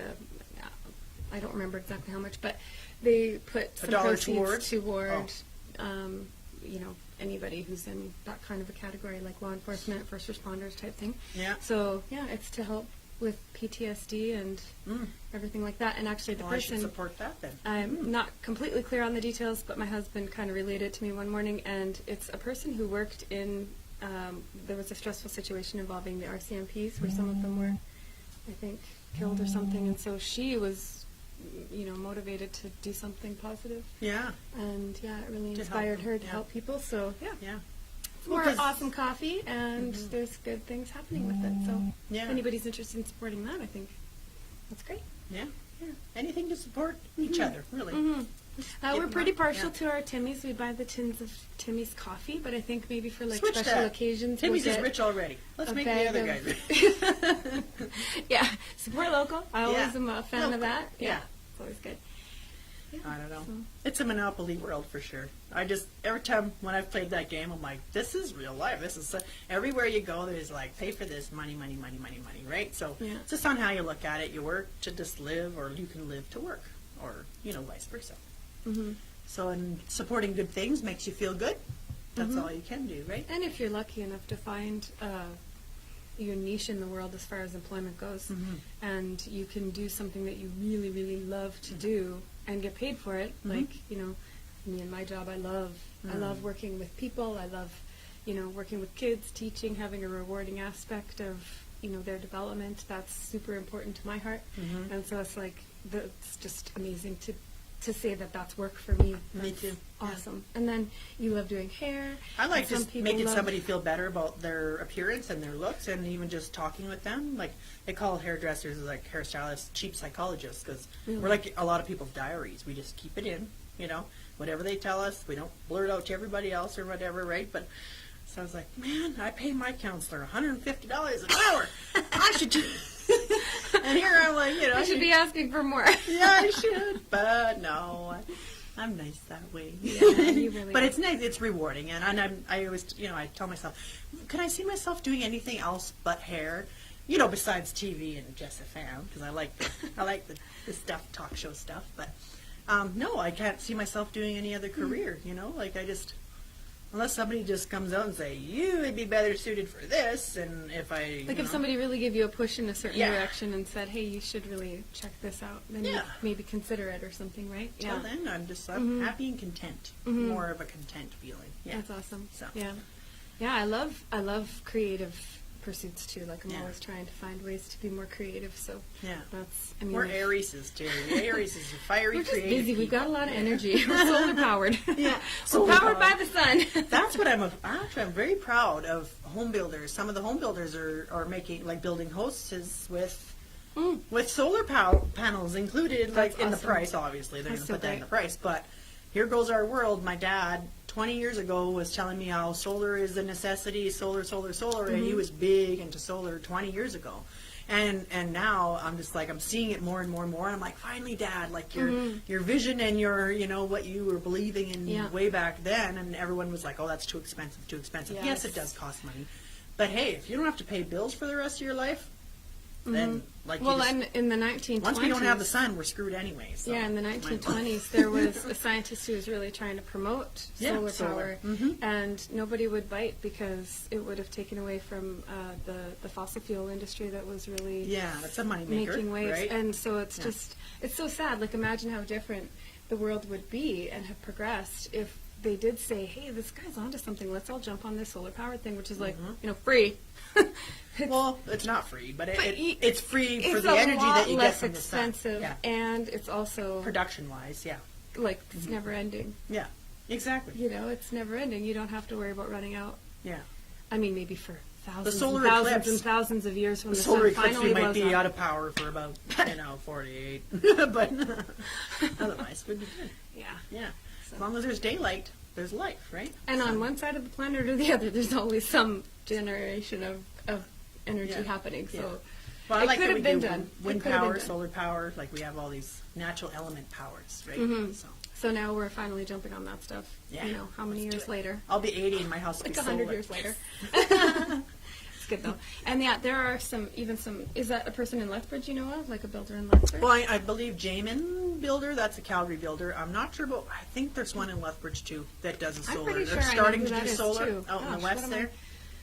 Speaker 1: I don't remember exactly how much, but they put some
Speaker 2: $1
Speaker 1: proceeds toward
Speaker 2: Oh.
Speaker 1: anybody who's in that kind of a category, like law enforcement, first responders type thing.
Speaker 2: Yeah.
Speaker 1: So yeah, it's to help with PTSD and everything like that. And actually, the
Speaker 2: Well, I should
Speaker 1: person
Speaker 2: support that then.
Speaker 1: I'm not completely clear on the details, but my husband kind of relayed it to me one morning, and it's a person who worked in. There was a stressful situation involving the RCMPs where some of them were, I think, killed or something, and so she was, motivated to do something positive,
Speaker 2: Yeah.
Speaker 1: and yeah, it really
Speaker 2: To help
Speaker 1: inspired
Speaker 2: them,
Speaker 1: her to
Speaker 2: yeah.
Speaker 1: help people. So yeah,
Speaker 2: Yeah.
Speaker 1: it's more
Speaker 2: 'cause-
Speaker 1: awesome coffee, and there's good things happening with it. So
Speaker 2: Yeah.
Speaker 1: if anybody's interested in supporting that, I think that's great.
Speaker 2: Yeah. Yeah. Anything to support each other, really.
Speaker 1: Mm-hmm. We're
Speaker 2: Give
Speaker 1: pretty
Speaker 2: them up,
Speaker 1: partial
Speaker 2: yeah.
Speaker 1: to our Timmy's. We buy the tins of Timmy's coffee, but I think maybe for like
Speaker 2: Switch
Speaker 1: special
Speaker 2: that.
Speaker 1: occasions,
Speaker 2: Timmy's
Speaker 1: we'll
Speaker 2: is
Speaker 1: get
Speaker 2: rich already. Let's
Speaker 1: a
Speaker 2: make the
Speaker 1: bag
Speaker 2: other
Speaker 1: of-
Speaker 2: guys rich.
Speaker 1: yeah, support local. I always
Speaker 2: Yeah.
Speaker 1: am a fan
Speaker 2: Local,
Speaker 1: of that.
Speaker 2: yeah.
Speaker 1: It's always good. Yeah,
Speaker 2: I don't know.
Speaker 1: so-
Speaker 2: It's a monopoly world for sure. Every time when I've played that game, I'm like, this is real life. This is everywhere you go. There's like pay for this, money, money, money, money, money, right? So
Speaker 1: Yeah.
Speaker 2: it's just on how you look at it. You work to just live, or you can live to work, or vice versa.
Speaker 1: Mhm.
Speaker 2: So, and supporting good things makes you feel good. That's
Speaker 1: Mhm.
Speaker 2: all you can do, right?
Speaker 1: And if you're lucky enough to find your niche in the world as far as employment goes,
Speaker 2: Mhm.
Speaker 1: and you can do something that you really, really love to do and get paid for it, like me and my job, I love working with people. I love working with kids, teaching, having a rewarding aspect of their development. That's super important to my heart,
Speaker 2: Mhm.
Speaker 1: and so it's like it's just amazing to say that that's work for me.
Speaker 2: Me
Speaker 1: That's
Speaker 2: too. Yeah.
Speaker 1: Awesome. And then you love doing hair.
Speaker 2: I like
Speaker 1: and some
Speaker 2: just
Speaker 1: people
Speaker 2: making
Speaker 1: love-
Speaker 2: somebody feel better about their appearance and their looks, and even just talking with them. Like they call hairdressers, like hairstylists, cheap psychologists, because
Speaker 1: Really?
Speaker 2: we're like a lot of people's diaries. We just keep it in, whatever they tell us, we don't blurt out to everybody else or whatever, right? But so I was like, man, I pay my counselor $150 an hour. I should do. And here I'm like,
Speaker 1: I should be asking for more.
Speaker 2: Yeah, I should, but no, I'm nice that way.
Speaker 1: Yeah, you really
Speaker 2: but
Speaker 1: are.
Speaker 2: it's nice, it's rewarding, and I always, I tell myself, can I see myself doing anything else but hair? Besides TV and Just a Fan, because I like the stuff, talk show stuff. But no, I can't see myself doing any other career. Unless somebody just comes out and say you would be better suited for this, and if I
Speaker 1: Like if somebody really gave you a push in a certain
Speaker 2: Yeah.
Speaker 1: direction and said, hey, you should really check this out, then you
Speaker 2: Yeah.
Speaker 1: maybe consider it or something, right?
Speaker 2: Till then, I'm happy and content. More of a content feeling. Yeah.
Speaker 1: That's awesome.
Speaker 2: So.
Speaker 1: Yeah. Yeah, I love creative pursuits too. Like I'm
Speaker 2: Yeah.
Speaker 1: always trying to find ways to be more creative. So
Speaker 2: Yeah.
Speaker 1: we're
Speaker 2: We're Aries too. Aries is a fiery,
Speaker 1: We're just
Speaker 2: creative
Speaker 1: busy. We've
Speaker 2: people.
Speaker 1: got a lot of energy. We're solar powered.
Speaker 2: Yeah.
Speaker 1: We're
Speaker 2: Solar
Speaker 1: powered by
Speaker 2: powered.
Speaker 1: the sun.
Speaker 2: That's what I'm very proud of home builders. Some of the home builders are making, like, building houses with solar panels included,
Speaker 1: That's
Speaker 2: like in the
Speaker 1: awesome.
Speaker 2: price. Obviously, they're going
Speaker 1: That's
Speaker 2: to
Speaker 1: so
Speaker 2: put that in
Speaker 1: great.
Speaker 2: the price. But here goes our world. My dad, 20 years ago, was telling me how solar is a necessity. Solar, and he was big into solar 20 years ago. And now I'm just like, I'm seeing it more and more and more. And I'm like, finally, Dad, like your vision and your, what you were believing in
Speaker 1: Yeah.
Speaker 2: way back then. And everyone was like, oh, that's too expensive.
Speaker 1: Yes.
Speaker 2: Yes, it does cost money. But hey, if you don't have to pay bills for the rest of your life, then like
Speaker 1: Well,
Speaker 2: you just,
Speaker 1: and in the 1920s.
Speaker 2: once we don't have the sun, we're screwed anyway. So.
Speaker 1: Yeah, in the 1920s, there was a scientist who was really trying to promote
Speaker 2: Yeah,
Speaker 1: solar
Speaker 2: solar.
Speaker 1: power, and nobody would bite because it would have taken away from the fossil fuel industry that was really
Speaker 2: Yeah, that's a money maker,
Speaker 1: making waves.
Speaker 2: right?
Speaker 1: And so it's it's so sad. Like, imagine how different the world would be and have progressed if they did say, hey, this guy's onto something. Let's all jump on this solar power thing, which is like, free.
Speaker 2: Well, it's not free, but
Speaker 1: But
Speaker 2: it's free for
Speaker 1: It's
Speaker 2: the
Speaker 1: a
Speaker 2: energy
Speaker 1: lot
Speaker 2: that you get
Speaker 1: less
Speaker 2: from the sun.
Speaker 1: expensive,
Speaker 2: Yeah.
Speaker 1: and it's also
Speaker 2: Production-wise, yeah.
Speaker 1: like it's never ending.
Speaker 2: Yeah, exactly.
Speaker 1: It's never ending. You don't have to worry about running out.
Speaker 2: Yeah.
Speaker 1: I mean, maybe for thousands
Speaker 2: solar
Speaker 1: and thousands
Speaker 2: eclipse.
Speaker 1: and thousands of years when
Speaker 2: The
Speaker 1: the
Speaker 2: solar
Speaker 1: sun
Speaker 2: eclipse,
Speaker 1: finally
Speaker 2: we might
Speaker 1: blows
Speaker 2: be
Speaker 1: up.
Speaker 2: out of power for about, 48. But otherwise, we'd be good.
Speaker 1: Yeah.
Speaker 2: Yeah.
Speaker 1: So-
Speaker 2: As long as there's daylight, there's life, right?
Speaker 1: And on one side of the planet or the other, there's always some generation of energy
Speaker 2: Yeah.
Speaker 1: happening. So
Speaker 2: Yeah. Well, I
Speaker 1: it
Speaker 2: like
Speaker 1: could
Speaker 2: that
Speaker 1: have
Speaker 2: we
Speaker 1: been
Speaker 2: do
Speaker 1: done.
Speaker 2: wind
Speaker 1: It could have been
Speaker 2: power,
Speaker 1: done.
Speaker 2: solar power, like we have all these natural element powers, right?
Speaker 1: Mhm.
Speaker 2: So
Speaker 1: So now we're finally jumping on that stuff.
Speaker 2: Yeah.
Speaker 1: How many
Speaker 2: Let's do
Speaker 1: years
Speaker 2: it.
Speaker 1: later?
Speaker 2: I'll be 80 and my house will
Speaker 1: Like
Speaker 2: be
Speaker 1: 100
Speaker 2: solar.
Speaker 1: years later. It's good though. And yeah, there are some. Is that a person in Lethbridge you know of, like a builder in Lethbridge?
Speaker 2: Well, I believe Jamin Builder, that's a Calgary builder. I'm not sure, but I think there's one in Lethbridge too that does a
Speaker 1: I'm
Speaker 2: solar.
Speaker 1: pretty
Speaker 2: They're
Speaker 1: sure I know
Speaker 2: starting
Speaker 1: who
Speaker 2: to
Speaker 1: that
Speaker 2: do
Speaker 1: is,
Speaker 2: solar
Speaker 1: too.
Speaker 2: out in
Speaker 1: Gosh,
Speaker 2: the
Speaker 1: what
Speaker 2: west
Speaker 1: am I-
Speaker 2: there.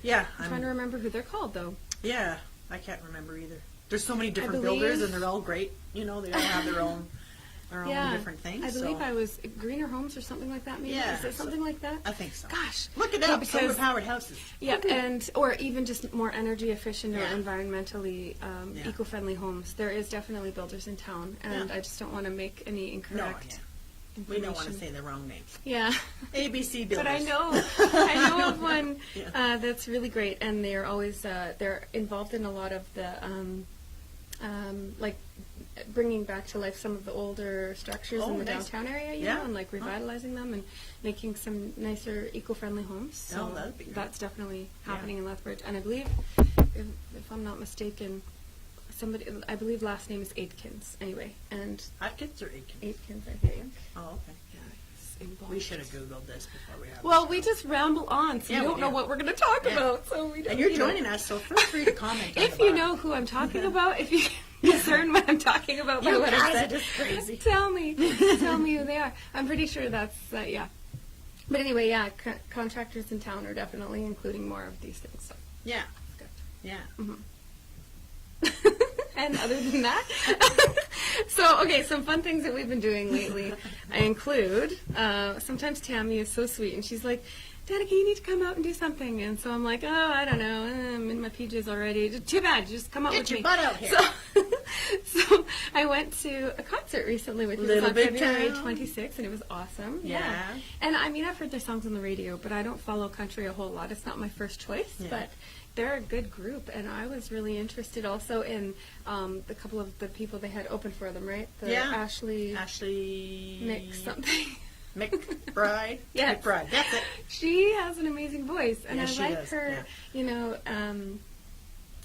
Speaker 2: Yeah,
Speaker 1: I'm trying to remember who they're called though.
Speaker 2: yeah, I can't remember either. There's so many different
Speaker 1: believe-
Speaker 2: builders, and they're all great. They all have their own
Speaker 1: Yeah,
Speaker 2: different things.
Speaker 1: I believe
Speaker 2: so.
Speaker 1: I was Greener Homes or something like that. Maybe
Speaker 2: Yeah,
Speaker 1: is it something like that?
Speaker 2: I think so.
Speaker 1: Gosh,
Speaker 2: Look it
Speaker 1: yeah,
Speaker 2: up. Solar
Speaker 1: because
Speaker 2: powered houses.
Speaker 1: yeah, and or even just more energy efficient or
Speaker 2: Yeah.
Speaker 1: environmentally
Speaker 2: Yeah.
Speaker 1: eco-friendly homes. There is definitely builders in town, and
Speaker 2: Yeah.
Speaker 1: I just don't want to make any
Speaker 2: No,
Speaker 1: incorrect
Speaker 2: yeah. We don't want to
Speaker 1: information.
Speaker 2: say the wrong name.
Speaker 1: Yeah.
Speaker 2: ABC builders.
Speaker 1: But I know of one
Speaker 2: Yeah.
Speaker 1: that's really great, and they're always they're involved in a lot of the like bringing back to life some of the older structures
Speaker 2: Oh,
Speaker 1: in the
Speaker 2: nice.
Speaker 1: downtown area,
Speaker 2: Yeah.
Speaker 1: and like revitalizing them and making some nicer eco-friendly homes. So
Speaker 2: Oh, that'd be great.
Speaker 1: that's definitely
Speaker 2: Yeah.
Speaker 1: happening in Lethbridge, and I believe, if I'm not mistaken, I believe last name is Aitkins. Anyway, and
Speaker 2: Atkins or Aitkins?
Speaker 1: Aitkins, I think.
Speaker 2: Oh, okay.
Speaker 1: Yeah, it's involved.
Speaker 2: We should have Googled this before we have
Speaker 1: Well,
Speaker 2: this
Speaker 1: we
Speaker 2: show.
Speaker 1: just ramble on, so
Speaker 2: Yeah,
Speaker 1: we
Speaker 2: we
Speaker 1: don't know
Speaker 2: do.
Speaker 1: what we're going to talk
Speaker 2: Yeah.
Speaker 1: about. So we don't,
Speaker 2: And you're
Speaker 1: you know.
Speaker 2: joining us, so feel free to comment. on
Speaker 1: If
Speaker 2: the
Speaker 1: you
Speaker 2: bottom.
Speaker 1: know who I'm talking about, if you can discern what I'm talking about by
Speaker 2: You
Speaker 1: what I
Speaker 2: guys
Speaker 1: said,
Speaker 2: are just crazy.
Speaker 1: tell me who they are. I'm pretty sure that's yeah. But anyway, yeah, contractors in town are definitely including more of these things. So
Speaker 2: Yeah,
Speaker 1: it's good.
Speaker 2: yeah.
Speaker 1: And other than that, so okay, some fun things that we've been doing lately include sometimes Tammy is so sweet and she's like, Danica, you need to come out and do something. And so I'm like, oh, I don't know, I'm in my PJs already. Too bad, just come out
Speaker 2: Get
Speaker 1: with
Speaker 2: your
Speaker 1: me.
Speaker 2: butt out here.
Speaker 1: So I went to a concert recently, which was
Speaker 2: Little
Speaker 1: on
Speaker 2: Big
Speaker 1: February
Speaker 2: Town.
Speaker 1: 26th, and it was awesome.
Speaker 2: Yeah.
Speaker 1: And I mean, I've heard their songs on the radio, but I don't follow country a whole lot. It's not my first choice,
Speaker 2: Yeah.
Speaker 1: but they're a good group, and I was really interested also in the couple of the people they had open for them, right? The
Speaker 2: Yeah.
Speaker 1: Ashley
Speaker 2: Ashley
Speaker 1: Nick something.
Speaker 2: McBride.
Speaker 1: Yes.
Speaker 2: McBride. That's it.
Speaker 1: She has an amazing voice, and
Speaker 2: Yeah,
Speaker 1: I
Speaker 2: she
Speaker 1: like
Speaker 2: does,
Speaker 1: her.
Speaker 2: yeah.
Speaker 1: You know,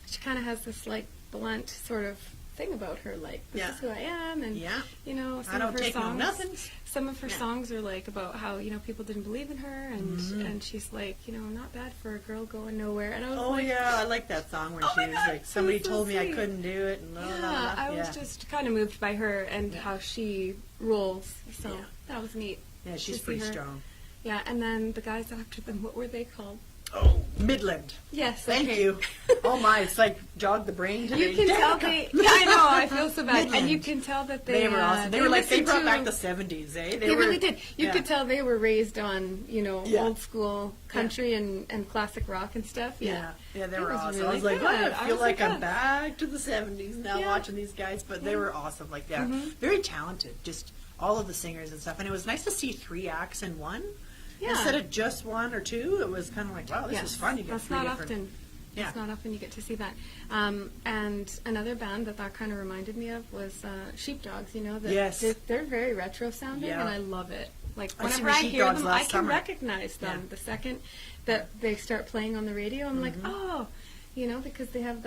Speaker 1: she kind of has this like blunt sort of thing about her, like this
Speaker 2: Yeah.
Speaker 1: is who I am, and
Speaker 2: Yeah.
Speaker 1: you know,
Speaker 2: I
Speaker 1: some
Speaker 2: don't
Speaker 1: of her
Speaker 2: take no
Speaker 1: songs.
Speaker 2: nothings.
Speaker 1: Some of her
Speaker 2: Yeah.
Speaker 1: songs are like about how people didn't believe in her, and she's like not bad for a girl going nowhere. And I was
Speaker 2: Oh
Speaker 1: like,
Speaker 2: yeah, I like that song where
Speaker 1: Oh
Speaker 2: she
Speaker 1: my
Speaker 2: was
Speaker 1: God,
Speaker 2: like,
Speaker 1: it
Speaker 2: somebody
Speaker 1: was so
Speaker 2: told me I
Speaker 1: sweet.
Speaker 2: couldn't do it, and blah, blah, blah.
Speaker 1: yeah, I was
Speaker 2: Yeah.
Speaker 1: just kind of moved by her and
Speaker 2: Yeah.
Speaker 1: how she rolls. So
Speaker 2: Yeah.
Speaker 1: that was neat.
Speaker 2: Yeah, she's
Speaker 1: to see
Speaker 2: pretty
Speaker 1: her.
Speaker 2: strong.
Speaker 1: Yeah, and then the guys after them, what were they called?
Speaker 2: Oh, Midland.
Speaker 1: Yes,
Speaker 2: Thank
Speaker 1: okay.
Speaker 2: you. Oh my, it's like jog the brain today.
Speaker 1: You can tell they. Yeah, I know. I feel so bad, and you
Speaker 2: Midland.
Speaker 1: can tell that
Speaker 2: They were awesome. They were like, they
Speaker 1: listened
Speaker 2: brought
Speaker 1: to-
Speaker 2: back the 70s, eh?
Speaker 1: They really did. You
Speaker 2: yeah.
Speaker 1: could tell they were raised on
Speaker 2: Yeah.
Speaker 1: old school country and classic rock and stuff.
Speaker 2: Yeah, yeah, they
Speaker 1: It
Speaker 2: were
Speaker 1: was
Speaker 2: awesome. I
Speaker 1: really
Speaker 2: was like,
Speaker 1: good.
Speaker 2: oh, I
Speaker 1: I
Speaker 2: feel
Speaker 1: was
Speaker 2: like
Speaker 1: like,
Speaker 2: I'm back to the 70s now
Speaker 1: Yeah.
Speaker 2: watching these guys, but they were awesome. Like, yeah,
Speaker 1: Mhm.
Speaker 2: very talented, just all of the singers and stuff. And it was nice to see 3 acts in one.
Speaker 1: Yeah.
Speaker 2: Instead of just 1 or 2, it was kind of like, wow, this
Speaker 1: Yes.
Speaker 2: is fun. You get
Speaker 1: That's
Speaker 2: 3
Speaker 1: not
Speaker 2: different.
Speaker 1: often.
Speaker 2: Yeah.
Speaker 1: It's not often you get to see that. And another band that kind of reminded me of was Sheepdogs. That
Speaker 2: Yes.
Speaker 1: they're very retro sounding,
Speaker 2: Yeah.
Speaker 1: and I love it. Like
Speaker 2: I seen
Speaker 1: whenever
Speaker 2: the
Speaker 1: I hear
Speaker 2: Sheepdogs
Speaker 1: them, I
Speaker 2: last
Speaker 1: can
Speaker 2: summer.
Speaker 1: recognize them.
Speaker 2: Yeah.
Speaker 1: The second that they start playing on the radio, I'm like,
Speaker 2: Mm-hmm.
Speaker 1: oh, because they have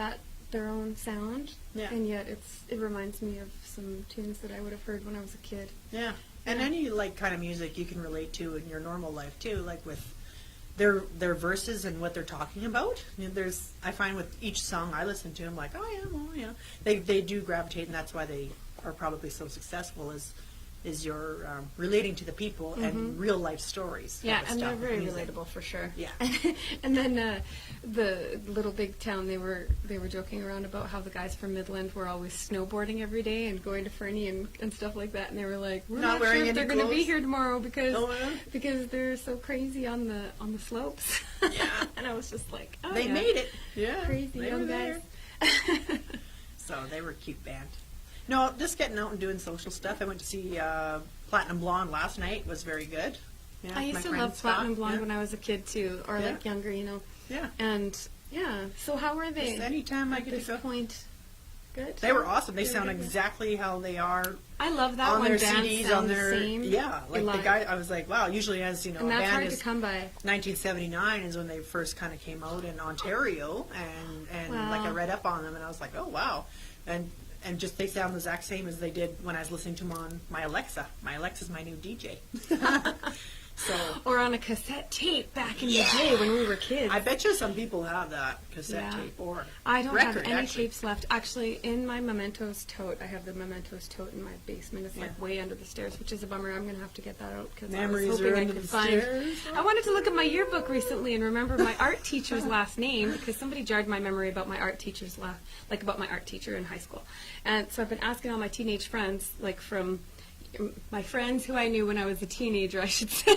Speaker 1: their own sound,
Speaker 2: Yeah.
Speaker 1: and yet it reminds me of some tunes that I would have heard when I was a kid.
Speaker 2: Yeah. And
Speaker 1: Yeah.
Speaker 2: any like kind of music you can relate to in your normal life too, like with their verses and what they're talking about. I find with each song I listen to, I'm like, oh yeah, well, they do gravitate, and that's why they are probably so successful. Is you're relating to the people and real life stories.
Speaker 1: Yeah,
Speaker 2: type of
Speaker 1: and they're
Speaker 2: stuff with
Speaker 1: very
Speaker 2: music.
Speaker 1: relatable for sure.
Speaker 2: Yeah.
Speaker 1: And then the Little Big Town, they were joking around about how the guys from Midland were always snowboarding every day and going to Fernie and stuff like that. And they were like, we're
Speaker 2: Not
Speaker 1: not,
Speaker 2: wearing
Speaker 1: sure if
Speaker 2: any
Speaker 1: they're going to be
Speaker 2: clothes?
Speaker 1: here tomorrow because
Speaker 2: Oh, yeah?
Speaker 1: because they're so crazy on the slopes.
Speaker 2: Yeah.
Speaker 1: And I was just like, oh,
Speaker 2: They
Speaker 1: yeah.
Speaker 2: made it. Yeah.
Speaker 1: Crazy
Speaker 2: they
Speaker 1: young
Speaker 2: were
Speaker 1: guys.
Speaker 2: there. So they were a cute band. No, just getting out and doing social stuff. I went to see Platinum Blonde last night. It was very good. Yeah,
Speaker 1: I
Speaker 2: my
Speaker 1: used to
Speaker 2: friend
Speaker 1: love
Speaker 2: Scott.
Speaker 1: Platinum Blonde
Speaker 2: Yeah.
Speaker 1: when I was a kid too, or
Speaker 2: Yeah.
Speaker 1: like younger,
Speaker 2: Yeah.
Speaker 1: And yeah, so how were they?
Speaker 2: Just anytime I
Speaker 1: at
Speaker 2: get to
Speaker 1: this
Speaker 2: go.
Speaker 1: point? Good.
Speaker 2: They were awesome. They
Speaker 1: They were
Speaker 2: sound
Speaker 1: good, yeah.
Speaker 2: exactly how they are
Speaker 1: I love that
Speaker 2: on
Speaker 1: one
Speaker 2: their
Speaker 1: band
Speaker 2: CDs, on
Speaker 1: sounds
Speaker 2: their
Speaker 1: the same.
Speaker 2: yeah. Like
Speaker 1: live.
Speaker 2: the guy, I was like, wow. Usually, as
Speaker 1: and
Speaker 2: a
Speaker 1: that's
Speaker 2: band
Speaker 1: hard
Speaker 2: is
Speaker 1: to come by.
Speaker 2: 1979 is when they first kind of came out in Ontario, and
Speaker 1: Wow.
Speaker 2: like I read up on them, and I was like, oh wow, and just they sound the exact same as they did when I was listening to them on my Alexa. My Alexa's my new DJ. So
Speaker 1: Or on a cassette tape back in the day when we were kids.
Speaker 2: I bet you some people have that cassette
Speaker 1: Yeah.
Speaker 2: tape or
Speaker 1: I don't
Speaker 2: record,
Speaker 1: have any
Speaker 2: actually.
Speaker 1: tapes left. Actually, in my Mementos tote, I have the Mementos tote in my basement. It's like
Speaker 2: Yeah.
Speaker 1: way under the stairs, which is a bummer. I'm going to have to get that out because I
Speaker 2: Memories
Speaker 1: was
Speaker 2: are
Speaker 1: hoping I
Speaker 2: under
Speaker 1: could
Speaker 2: the
Speaker 1: find.
Speaker 2: stairs.
Speaker 1: I wanted to look at my yearbook recently and remember my art teacher's last name because somebody jarred my memory about my art teacher's about my art teacher in high school. And so I've been asking all my teenage friends, like from my friends who I knew when I was a teenager, I should say.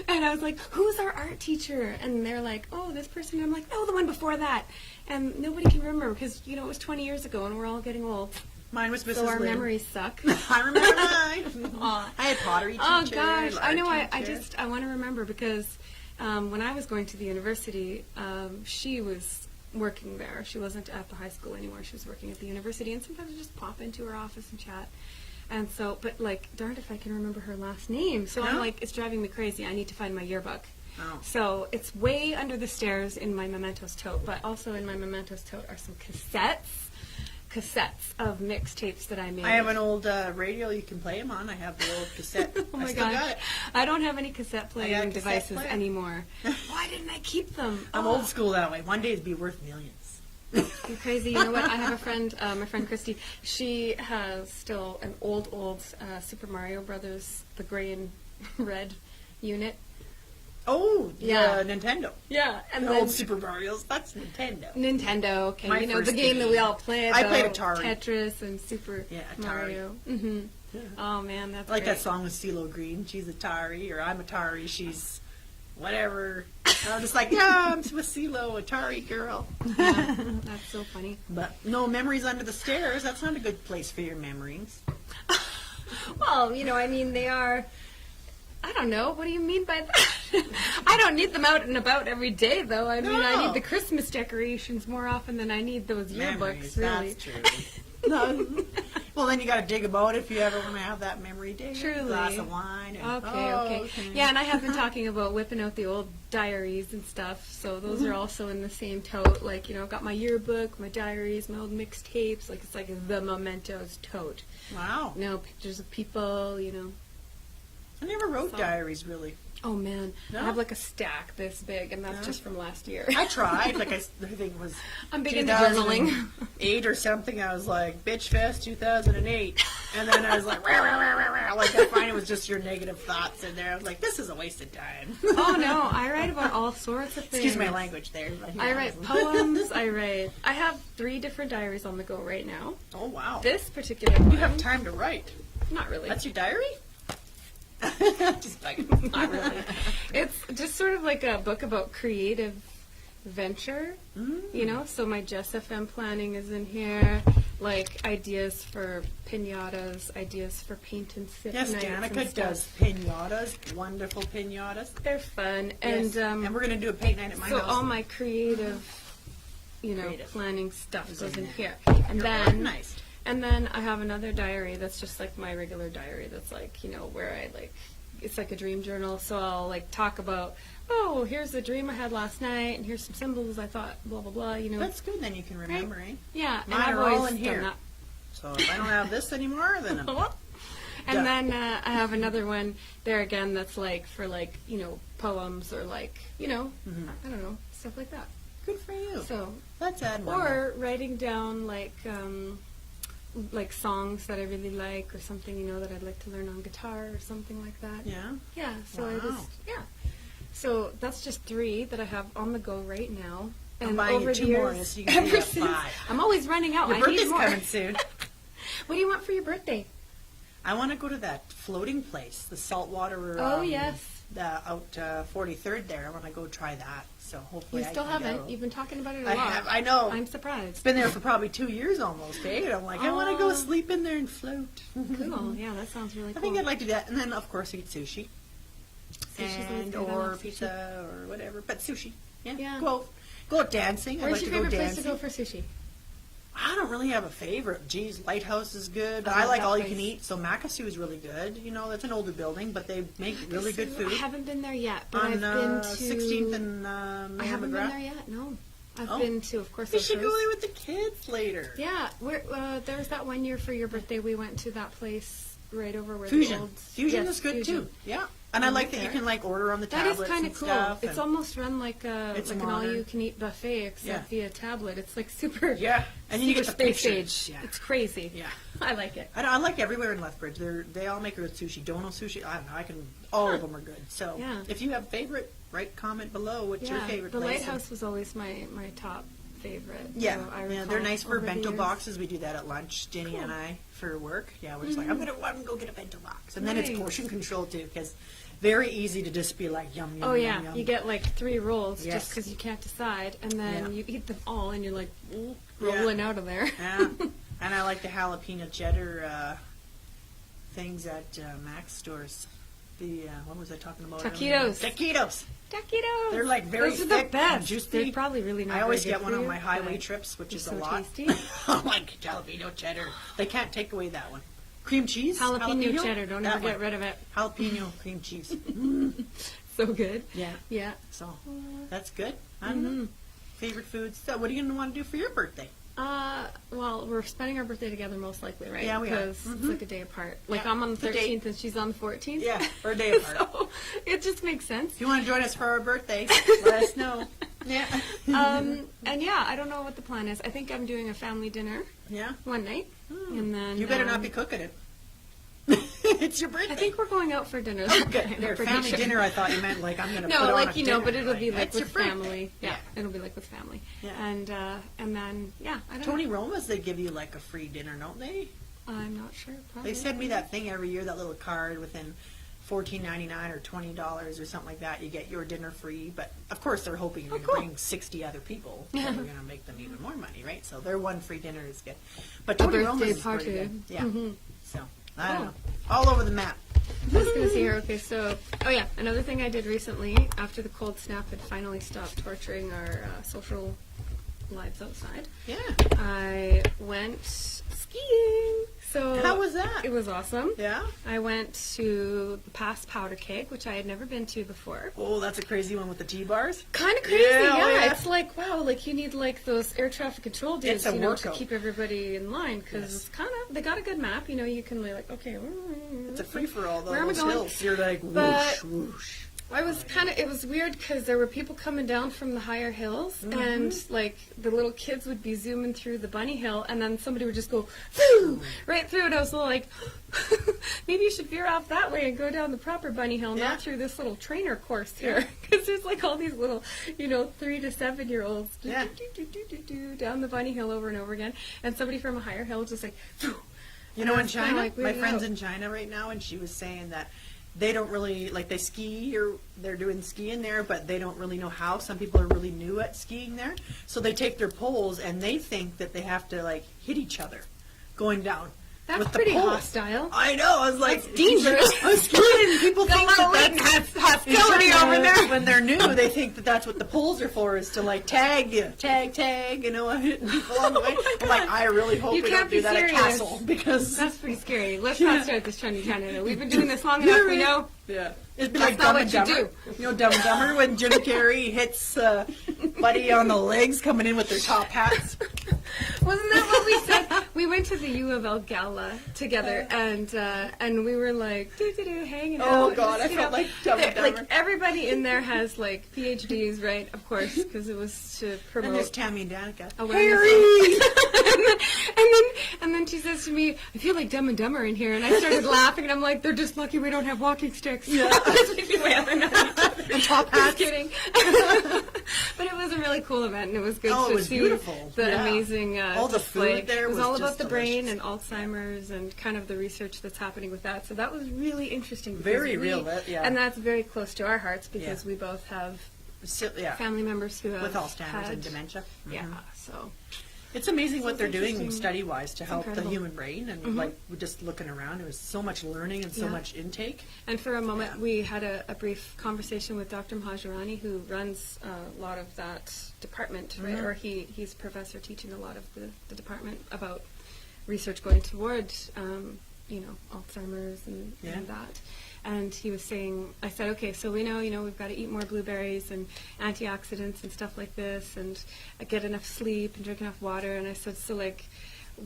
Speaker 1: And I was like, who's our art teacher? And they're like, oh, this person. And I'm like, oh, the one before that. And nobody can remember because, it was 20 years ago and we're all getting old.
Speaker 2: Mine was Mrs.
Speaker 1: So our
Speaker 2: Lynn.
Speaker 1: memories suck.
Speaker 2: I remember mine.
Speaker 1: Aw.
Speaker 2: I had pottery teacher.
Speaker 1: Oh gosh, I
Speaker 2: art
Speaker 1: know. I
Speaker 2: teacher.
Speaker 1: want to remember because when I was going to the university, she was working there. She wasn't at the high school anymore. She was working at the university, and sometimes I just pop into her office and chat. And so, but like, darned if I can remember her last name. So I'm
Speaker 2: No?
Speaker 1: like, it's driving me crazy. I need to find my yearbook.
Speaker 2: Oh.
Speaker 1: So it's way under the stairs in my Mementos tote, but also in my Mementos tote are some cassettes of mixtapes that I made.
Speaker 2: I have an old radio you can play them on. I have the old cassette.
Speaker 1: Oh
Speaker 2: I
Speaker 1: my
Speaker 2: still
Speaker 1: gosh.
Speaker 2: got it.
Speaker 1: I don't have any cassette
Speaker 2: I got
Speaker 1: playing
Speaker 2: a cassette
Speaker 1: devices
Speaker 2: player.
Speaker 1: anymore. Why didn't I keep them?
Speaker 2: I'm
Speaker 1: Oh,
Speaker 2: old school that way. One day it'd be worth millions.
Speaker 1: You're crazy. You know what? I have a friend, my friend Christy. She has still an old Super Mario Brothers, the gray and red unit.
Speaker 2: Oh,
Speaker 1: Yeah.
Speaker 2: yeah, Nintendo.
Speaker 1: Yeah, and
Speaker 2: The
Speaker 1: then
Speaker 2: old Super Mario's. That's Nintendo.
Speaker 1: Nintendo. Okay,
Speaker 2: My
Speaker 1: the
Speaker 2: first
Speaker 1: game that we all played.
Speaker 2: I played
Speaker 1: though,
Speaker 2: Atari.
Speaker 1: Tetris and Super
Speaker 2: Yeah, Atari.
Speaker 1: Mario. Mm-hmm. Oh man, that's
Speaker 2: I like
Speaker 1: great.
Speaker 2: that song with CeeLo Green. She's Atari, or I'm Atari. She's whatever. And I'm just like, yeah, I'm with CeeLo, Atari girl.
Speaker 1: Yeah, that's so funny.
Speaker 2: But no memories under the stairs. That's not a good place for your memories.
Speaker 1: Well, I mean, they are. I don't know. What do you mean by that? I don't need them out and about every day, though. I mean, I
Speaker 2: No.
Speaker 1: need the Christmas decorations more often than I need those
Speaker 2: Memories,
Speaker 1: yearbooks, really.
Speaker 2: that's true. No. Well, then you got to dig about if you ever want to have that memory dig.
Speaker 1: Truly.
Speaker 2: Glass of wine. And,
Speaker 1: Okay. Yeah, and I have been talking about whipping out the old diaries and stuff, so those are also in the same tote. Like, I've got my yearbook, my diaries, my old mixtapes. Like, it's like the mementos tote.
Speaker 2: Wow.
Speaker 1: Pictures of people,
Speaker 2: I never wrote
Speaker 1: So-
Speaker 2: diaries, really.
Speaker 1: Oh, man.
Speaker 2: No?
Speaker 1: I have like a stack this big, and that's
Speaker 2: Yeah.
Speaker 1: just from last year.
Speaker 2: I tried. Like, I think it was
Speaker 1: I'm big into journaling.
Speaker 2: 2008 or something. I was like, Bitch Fest 2008. And then I was like, rah, rah, rah, rah, rah. Like, I find it was just your negative thoughts in there. I was like, this is a waste of time.
Speaker 1: Oh, no. I write about all sorts of things.
Speaker 2: Excuse my language there. but
Speaker 1: I
Speaker 2: yeah.
Speaker 1: write poems. I have 3 different diaries on the go right now.
Speaker 2: Oh, wow.
Speaker 1: This particular one.
Speaker 2: You have time to write.
Speaker 1: Not really.
Speaker 2: That's your diary? Just like,
Speaker 1: Not really. It's just sort of like a book about creative venture, So my Jess FM planning is in here, like ideas for pinatas, ideas for paint and sip
Speaker 2: yes,
Speaker 1: nights and
Speaker 2: Danica
Speaker 1: stuff.
Speaker 2: does pinatas, wonderful pinatas.
Speaker 1: They're fun,
Speaker 2: Yes. And we're going to do a paint night at my
Speaker 1: so
Speaker 2: house.
Speaker 1: all my creative,
Speaker 2: Creative.
Speaker 1: planning stuff
Speaker 2: Is
Speaker 1: goes
Speaker 2: in
Speaker 1: in
Speaker 2: there.
Speaker 1: here, and
Speaker 2: You're
Speaker 1: then.
Speaker 2: organized.
Speaker 1: And then I have another diary that's just like my regular diary that's like, where I it's like a dream journal. So I'll like talk about, oh, here's the dream I had last night and here's some symbols I thought, blah, blah, blah,
Speaker 2: That's good, then you can remember, eh?
Speaker 1: Yeah.
Speaker 2: Mine
Speaker 1: and I've
Speaker 2: are all
Speaker 1: always
Speaker 2: in here.
Speaker 1: done that.
Speaker 2: So if I don't have this anymore, then I'm
Speaker 1: And
Speaker 2: Done.
Speaker 1: then I have another one there again that's like for like, poems or like, I don't know, stuff like that.
Speaker 2: good for you.
Speaker 1: So,
Speaker 2: Let's add one. more.
Speaker 1: or writing down like songs that I really like or something, that I'd like to learn on guitar or something like that.
Speaker 2: Yeah.
Speaker 1: Yeah, so I
Speaker 2: Wow.
Speaker 1: just, So that's just 3 that I have on the go right now.
Speaker 2: I'm
Speaker 1: And
Speaker 2: buying you
Speaker 1: over
Speaker 2: 2
Speaker 1: the
Speaker 2: more
Speaker 1: years,
Speaker 2: so you can
Speaker 1: ever
Speaker 2: have
Speaker 1: since,
Speaker 2: 5.
Speaker 1: I'm always running out.
Speaker 2: Your
Speaker 1: I need
Speaker 2: birthday's
Speaker 1: more.
Speaker 2: coming soon.
Speaker 1: What do you want for your birthday?
Speaker 2: I want to go to that floating place, the saltwater.
Speaker 1: Oh, yes.
Speaker 2: Out 43rd there. I want to go try that. So hopefully
Speaker 1: You
Speaker 2: I
Speaker 1: still
Speaker 2: can
Speaker 1: haven't.
Speaker 2: go.
Speaker 1: You've been talking about it a
Speaker 2: I
Speaker 1: lot.
Speaker 2: have. I know.
Speaker 1: I'm surprised.
Speaker 2: It's been there for probably 2 years almost, eh? And I'm like, I want to go
Speaker 1: Oh.
Speaker 2: sleep in there and float.
Speaker 1: Cool. Yeah, that sounds really
Speaker 2: I
Speaker 1: cool.
Speaker 2: think I'd like to do that, and then of course eat sushi,
Speaker 1: Sushi's always
Speaker 2: and
Speaker 1: good. I
Speaker 2: or
Speaker 1: love sushi.
Speaker 2: pizza or whatever. But sushi, yeah.
Speaker 1: Yeah.
Speaker 2: Go out dancing. I'd
Speaker 1: Where's
Speaker 2: like
Speaker 1: your
Speaker 2: to go
Speaker 1: favorite place
Speaker 2: dancing.
Speaker 1: to go for sushi?
Speaker 2: I don't really have a favorite. Geez, Lighthouse is good, but
Speaker 1: I
Speaker 2: I
Speaker 1: love
Speaker 2: like
Speaker 1: that
Speaker 2: all you
Speaker 1: place.
Speaker 2: can eat. So Makasu is really good. That's an older building, but they make really good food.
Speaker 1: I haven't been there yet, but
Speaker 2: On
Speaker 1: I've been to
Speaker 2: 16th and
Speaker 1: I haven't been there yet. No, I've
Speaker 2: Oh.
Speaker 1: been to, of course,
Speaker 2: You
Speaker 1: those
Speaker 2: should go
Speaker 1: shows.
Speaker 2: there with the kids later.
Speaker 1: Yeah, there was that one year for your birthday. We went to that place right over where
Speaker 2: Fusion.
Speaker 1: the old
Speaker 2: Fusion
Speaker 1: yes,
Speaker 2: is good
Speaker 1: Fusion.
Speaker 2: too. Yeah, and I
Speaker 1: I
Speaker 2: like
Speaker 1: like
Speaker 2: that you
Speaker 1: there.
Speaker 2: can like order on the
Speaker 1: That
Speaker 2: tablets
Speaker 1: is kind
Speaker 2: and
Speaker 1: of cool.
Speaker 2: stuff.
Speaker 1: It's
Speaker 2: and-
Speaker 1: almost run like
Speaker 2: It's
Speaker 1: an
Speaker 2: modern.
Speaker 1: all-you-can-eat buffet, except via tablet. It's like super.
Speaker 2: Yeah, and then you get the
Speaker 1: space
Speaker 2: pictures.
Speaker 1: age.
Speaker 2: Yeah.
Speaker 1: It's crazy.
Speaker 2: Yeah.
Speaker 1: I like it.
Speaker 2: I like everywhere in Lethbridge. They all make good sushi. Dono sushi. I don't know. All of them are good. So
Speaker 1: Yeah.
Speaker 2: if you have favorite, write comment below. What's your favorite
Speaker 1: the
Speaker 2: place?
Speaker 1: Lighthouse was always my top favorite.
Speaker 2: Yeah,
Speaker 1: So I
Speaker 2: yeah,
Speaker 1: recall
Speaker 2: they're nice for
Speaker 1: over the
Speaker 2: bento
Speaker 1: years.
Speaker 2: boxes. We do that at lunch, Jenny
Speaker 1: Cool.
Speaker 2: and I, for work. Yeah, we're just like, I'm gonna go get a bento box, and then it's
Speaker 1: Nice.
Speaker 2: portion control too, because very easy to just be like yum yum.
Speaker 1: Oh
Speaker 2: yum,
Speaker 1: yeah,
Speaker 2: yum.
Speaker 1: you get like 3 rolls
Speaker 2: Yes.
Speaker 1: just because you can't decide, and then
Speaker 2: Yeah.
Speaker 1: you eat them all, and you're like
Speaker 2: Yeah.
Speaker 1: rolling out of there.
Speaker 2: Yeah, and I like the jalapeno cheddar things at Mac's stores. The what was I talking about?
Speaker 1: Taquitos.
Speaker 2: Taquitos.
Speaker 1: Taquitos.
Speaker 2: They're like very
Speaker 1: Those are
Speaker 2: thick
Speaker 1: the
Speaker 2: and
Speaker 1: best.
Speaker 2: juicy.
Speaker 1: They're probably really not.
Speaker 2: I always
Speaker 1: very
Speaker 2: get
Speaker 1: good
Speaker 2: one
Speaker 1: for
Speaker 2: on
Speaker 1: you,
Speaker 2: my highway
Speaker 1: but
Speaker 2: trips, which
Speaker 1: they're
Speaker 2: is
Speaker 1: so
Speaker 2: a lot.
Speaker 1: tasty.
Speaker 2: I like jalapeno cheddar. They can't take away that one. Cream cheese.
Speaker 1: Jalapeno cheddar. Don't
Speaker 2: That
Speaker 1: ever get
Speaker 2: one.
Speaker 1: rid of it.
Speaker 2: Jalapeno cream cheese.
Speaker 1: So good.
Speaker 2: Yeah.
Speaker 1: Yeah.
Speaker 2: So that's good. I don't know. Favorite foods. So what are you going to want to do for your birthday?
Speaker 1: Well, we're spending our birthday together most likely, right?
Speaker 2: Yeah, we are.
Speaker 1: Because it's like a day apart. Like
Speaker 2: Yeah,
Speaker 1: I'm on the
Speaker 2: it's a date.
Speaker 1: 13th and she's on the 14th.
Speaker 2: Yeah, or a day apart.
Speaker 1: So it just makes sense.
Speaker 2: If you want to join us for our birthday, let us know. Yeah.
Speaker 1: And yeah, I don't know what the plan is. I think I'm doing a family dinner
Speaker 2: Yeah.
Speaker 1: one night, and then
Speaker 2: You better not be cooking it. It's your birthday.
Speaker 1: I think we're going out for dinner.
Speaker 2: Oh,
Speaker 1: that
Speaker 2: good.
Speaker 1: night, I'm
Speaker 2: There,
Speaker 1: pretty
Speaker 2: family
Speaker 1: sure.
Speaker 2: dinner. I thought you meant like I'm going to put
Speaker 1: No,
Speaker 2: on
Speaker 1: like
Speaker 2: a
Speaker 1: you know,
Speaker 2: dinner.
Speaker 1: but it'll be like
Speaker 2: That's your
Speaker 1: with
Speaker 2: birthday.
Speaker 1: family. Yeah,
Speaker 2: Yeah.
Speaker 1: it'll be like with family.
Speaker 2: Yeah.
Speaker 1: And then yeah, I don't
Speaker 2: Tony
Speaker 1: know.
Speaker 2: Roma's, they give you like a free dinner, don't they?
Speaker 1: I'm not sure. Probably.
Speaker 2: They send me that thing every year, that little card within $14.99 or $20 or something like that. You get your dinner free, but of course they're hoping you're going to
Speaker 1: cool.
Speaker 2: bring 60 other people. So you're going to make them even more money, right? So their one free dinner is good. But
Speaker 1: A
Speaker 2: Tony
Speaker 1: birthday
Speaker 2: Roma's is pretty
Speaker 1: party.
Speaker 2: good. Yeah.
Speaker 1: Mhm.
Speaker 2: So I don't
Speaker 1: Cool.
Speaker 2: know, all over the map.
Speaker 1: I was going to say here, okay, so, oh yeah, another thing I did recently, after the cold snap had finally stopped torturing our social lives outside,
Speaker 2: Yeah.
Speaker 1: I went skiing. So
Speaker 2: How was that?
Speaker 1: It was awesome.
Speaker 2: Yeah.
Speaker 1: I went to the Past Powder Keg, which I had never been to before.
Speaker 2: Oh, that's a crazy one with the T-bars.
Speaker 1: Kind of crazy,
Speaker 2: Yeah,
Speaker 1: yeah.
Speaker 2: oh, yeah.
Speaker 1: It's like, wow, like you need like those air traffic control dudes,
Speaker 2: It's a
Speaker 1: to
Speaker 2: workout.
Speaker 1: keep everybody in line because
Speaker 2: Yes.
Speaker 1: it's kind of, they got a good map, you can be like, okay,
Speaker 2: It's a free-for-all, though.
Speaker 1: Where am I
Speaker 2: Those
Speaker 1: going?
Speaker 2: hills. You're like, whoosh,
Speaker 1: But-
Speaker 2: whoosh.
Speaker 1: it was weird because there were people coming down from the higher hills and like the little kids would be zooming through the bunny hill and then somebody would just go Phoo! Right through it. I was like, maybe you should veer off that way and go down the proper bunny hill,
Speaker 2: Yeah.
Speaker 1: not through this little trainer course here. Because there's like all these little, 3 to 7 year olds
Speaker 2: Yeah.
Speaker 1: down the bunny hill over and over again. And somebody from a higher hill just like, Phoo!
Speaker 2: You know, in
Speaker 1: That's kinda
Speaker 2: China,
Speaker 1: like
Speaker 2: my
Speaker 1: weirded
Speaker 2: friend's
Speaker 1: out.
Speaker 2: in China right now, and she was saying that they don't really, like, they ski, or they're doing skiing there, but they don't really know how. Some people are really new at skiing there. So they take their poles, and they think that they have to, like, hit each other going down.
Speaker 1: That's
Speaker 2: with the
Speaker 1: pretty
Speaker 2: poles.
Speaker 1: hostile.
Speaker 2: I know. I was like,
Speaker 1: That's dangerous.
Speaker 2: I was kidding. People think that that's
Speaker 1: hostility
Speaker 2: in China,
Speaker 1: over there.
Speaker 2: when they're new. They think that that's what the poles are for, is to like tag you, tag, hitting people along the way. I'm like, I really hope
Speaker 1: You
Speaker 2: we
Speaker 1: can't
Speaker 2: don't do
Speaker 1: be
Speaker 2: that
Speaker 1: serious.
Speaker 2: at Castle, because
Speaker 1: That's pretty scary. Let's
Speaker 2: Yeah.
Speaker 1: not start this trend in Canada. We've been doing this long enough. We know.
Speaker 2: yeah, it'd be
Speaker 1: That's
Speaker 2: like
Speaker 1: not
Speaker 2: Dumb
Speaker 1: what
Speaker 2: and
Speaker 1: you
Speaker 2: Dumber. You know, Dumb and Dumber, when Jim Carrey hits Buddy on the legs coming in with their top hats.
Speaker 1: Wasn't that what we said? We went to the U of L gala together, and we were like, hanging out.
Speaker 2: Oh, God,
Speaker 1: just,
Speaker 2: I felt like Dumb and
Speaker 1: like
Speaker 2: Dumber.
Speaker 1: everybody in there has like PhDs, right? Of course, because it was to
Speaker 2: And
Speaker 1: promote.
Speaker 2: there's Tammy and Danica.
Speaker 1: Awareness. and then she says to me, I feel like Dumb and Dumber in here. And I started laughing, and I'm like, they're just lucky we don't have walking sticks.
Speaker 2: Yeah.
Speaker 1: That's making my other night.
Speaker 2: And top
Speaker 1: Just
Speaker 2: hats.
Speaker 1: kidding. But it was a really cool event, and it was good
Speaker 2: Oh,
Speaker 1: to
Speaker 2: it was
Speaker 1: see
Speaker 2: beautiful.
Speaker 1: the
Speaker 2: Yeah.
Speaker 1: amazing
Speaker 2: All the
Speaker 1: display.
Speaker 2: food there
Speaker 1: It was
Speaker 2: was
Speaker 1: all about
Speaker 2: just
Speaker 1: the brain
Speaker 2: delicious.
Speaker 1: and Alzheimer's and kind of the research that's happening with that. So that was really interesting. because
Speaker 2: Very real, yeah.
Speaker 1: And that's very close to our hearts because
Speaker 2: Yeah.
Speaker 1: we both have
Speaker 2: So, yeah,
Speaker 1: family members who have
Speaker 2: with Alzheimer's
Speaker 1: had,
Speaker 2: and dementia.
Speaker 1: Yeah,
Speaker 2: Mhm.
Speaker 1: so...
Speaker 2: It's amazing what
Speaker 1: it's
Speaker 2: they're doing
Speaker 1: interesting.
Speaker 2: study-wise to help the
Speaker 1: incredible.
Speaker 2: human brain, and like we're just looking around, there was so much learning and so
Speaker 1: Yeah.
Speaker 2: much intake.
Speaker 1: And for a moment,
Speaker 2: Yeah.
Speaker 1: we had a brief conversation with Dr. Mahajirani, who runs a lot of that department, right?
Speaker 2: Mhm.
Speaker 1: Or he's a professor teaching a lot of the department about research going toward, Alzheimer's
Speaker 2: Yeah.
Speaker 1: and that. And he was saying, I said, okay, so we know, we've got to eat more blueberries and antioxidants and stuff like this, and get enough sleep and drink enough water. And I said, so like,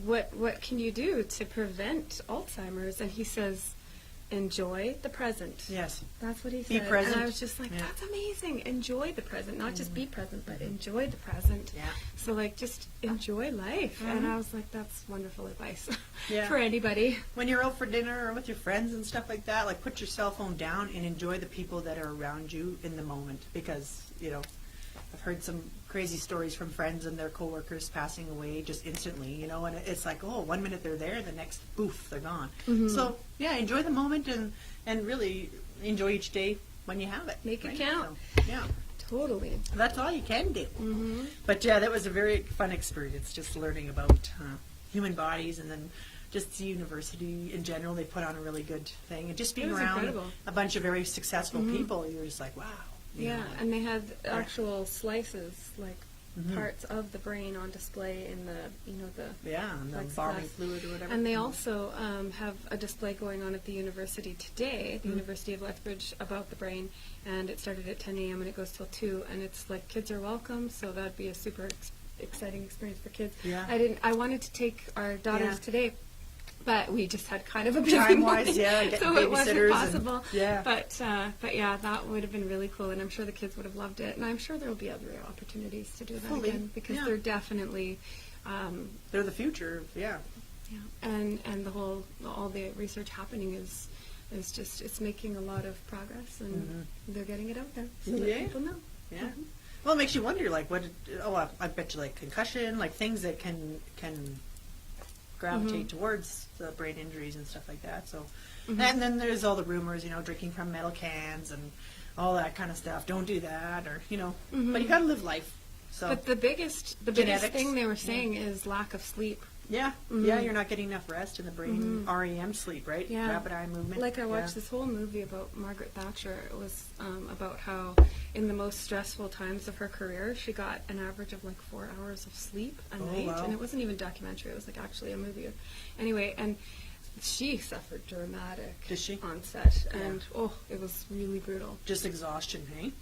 Speaker 1: what can you do to prevent Alzheimer's? And he says, enjoy the present.
Speaker 2: Yes.
Speaker 1: That's what he
Speaker 2: Be
Speaker 1: said.
Speaker 2: present.
Speaker 1: And I was just like,
Speaker 2: Yeah.
Speaker 1: that's amazing. Enjoy the present. Not just be present, but enjoy the present.
Speaker 2: Yeah.
Speaker 1: So, like, just enjoy life. And I was like, that's wonderful advice
Speaker 2: Yeah.
Speaker 1: for anybody.
Speaker 2: When you're out for dinner or with your friends and stuff like that, like put your cell phone down and enjoy the people that are around you in the moment, because, I've heard some crazy stories from friends and their coworkers passing away just instantly, and it's like, oh, 1 minute they're there, the next, poof, they're gone. So, yeah, enjoy the moment and really enjoy each day when you have it.
Speaker 1: Make it
Speaker 2: right?
Speaker 1: count.
Speaker 2: So, yeah.
Speaker 1: Totally.
Speaker 2: That's all you can do.
Speaker 1: Mm-hmm.
Speaker 2: But yeah, that was a very fun experience, just learning about human bodies, and then just the university in general. They put on a really good thing, and just being
Speaker 1: It was
Speaker 2: around
Speaker 1: incredible.
Speaker 2: a bunch of very successful people, you're just like, wow. you
Speaker 1: Yeah,
Speaker 2: know.
Speaker 1: and they had actual slices, like
Speaker 2: Mhm.
Speaker 1: parts of the brain on display in the
Speaker 2: Yeah, and the
Speaker 1: plexiglass.
Speaker 2: embalming fluid or whatever.
Speaker 1: And they also have a display going on at the university today, the University of Lethbridge, about the brain, and it started at 10 a.m. and it goes till 2, and it's like kids are welcome, so that'd be a super exciting experience for kids.
Speaker 2: Yeah.
Speaker 1: I wanted to take our daughters
Speaker 2: Yeah.
Speaker 1: today, but we just had kind of a busy
Speaker 2: Time-wise,
Speaker 1: morning,
Speaker 2: yeah, getting
Speaker 1: so it wasn't
Speaker 2: babysitters and-
Speaker 1: possible.
Speaker 2: yeah.
Speaker 1: But yeah, that would have been really cool, and I'm sure the kids would have loved it, and I'm sure there will be other opportunities to do that
Speaker 2: Fully,
Speaker 1: again, because
Speaker 2: yeah.
Speaker 1: they're definitely
Speaker 2: They're the future, yeah.
Speaker 1: yeah, and all the research happening is just it's making a lot of progress, and they're getting it out there so that
Speaker 2: Yeah.
Speaker 1: people know.
Speaker 2: Yeah. Well, it makes you wonder, like, I bet you, like, concussion, like, things that can gravitate towards the brain injuries and stuff like that. So, and then there's all the rumors, drinking from metal cans and all that kind of stuff. Don't do that, or, but you got to live life. So,
Speaker 1: But the biggest
Speaker 2: Genetics.
Speaker 1: thing they were saying is lack of sleep.
Speaker 2: Yeah, yeah, you're not getting enough rest in the brain. REM sleep, right?
Speaker 1: Yeah.
Speaker 2: Rapid eye movement.
Speaker 1: Like I watched
Speaker 2: Yeah.
Speaker 1: this whole movie about Margaret Thatcher. It was about how in the most stressful times of her career, she got an average of like 4 hours of sleep a night.
Speaker 2: wow.
Speaker 1: And it wasn't even a documentary. It was like actually a movie. Anyway, and she suffered dramatic
Speaker 2: Did she?
Speaker 1: onset.
Speaker 2: Yeah.
Speaker 1: And, it was really brutal.
Speaker 2: Just exhaustion, hey?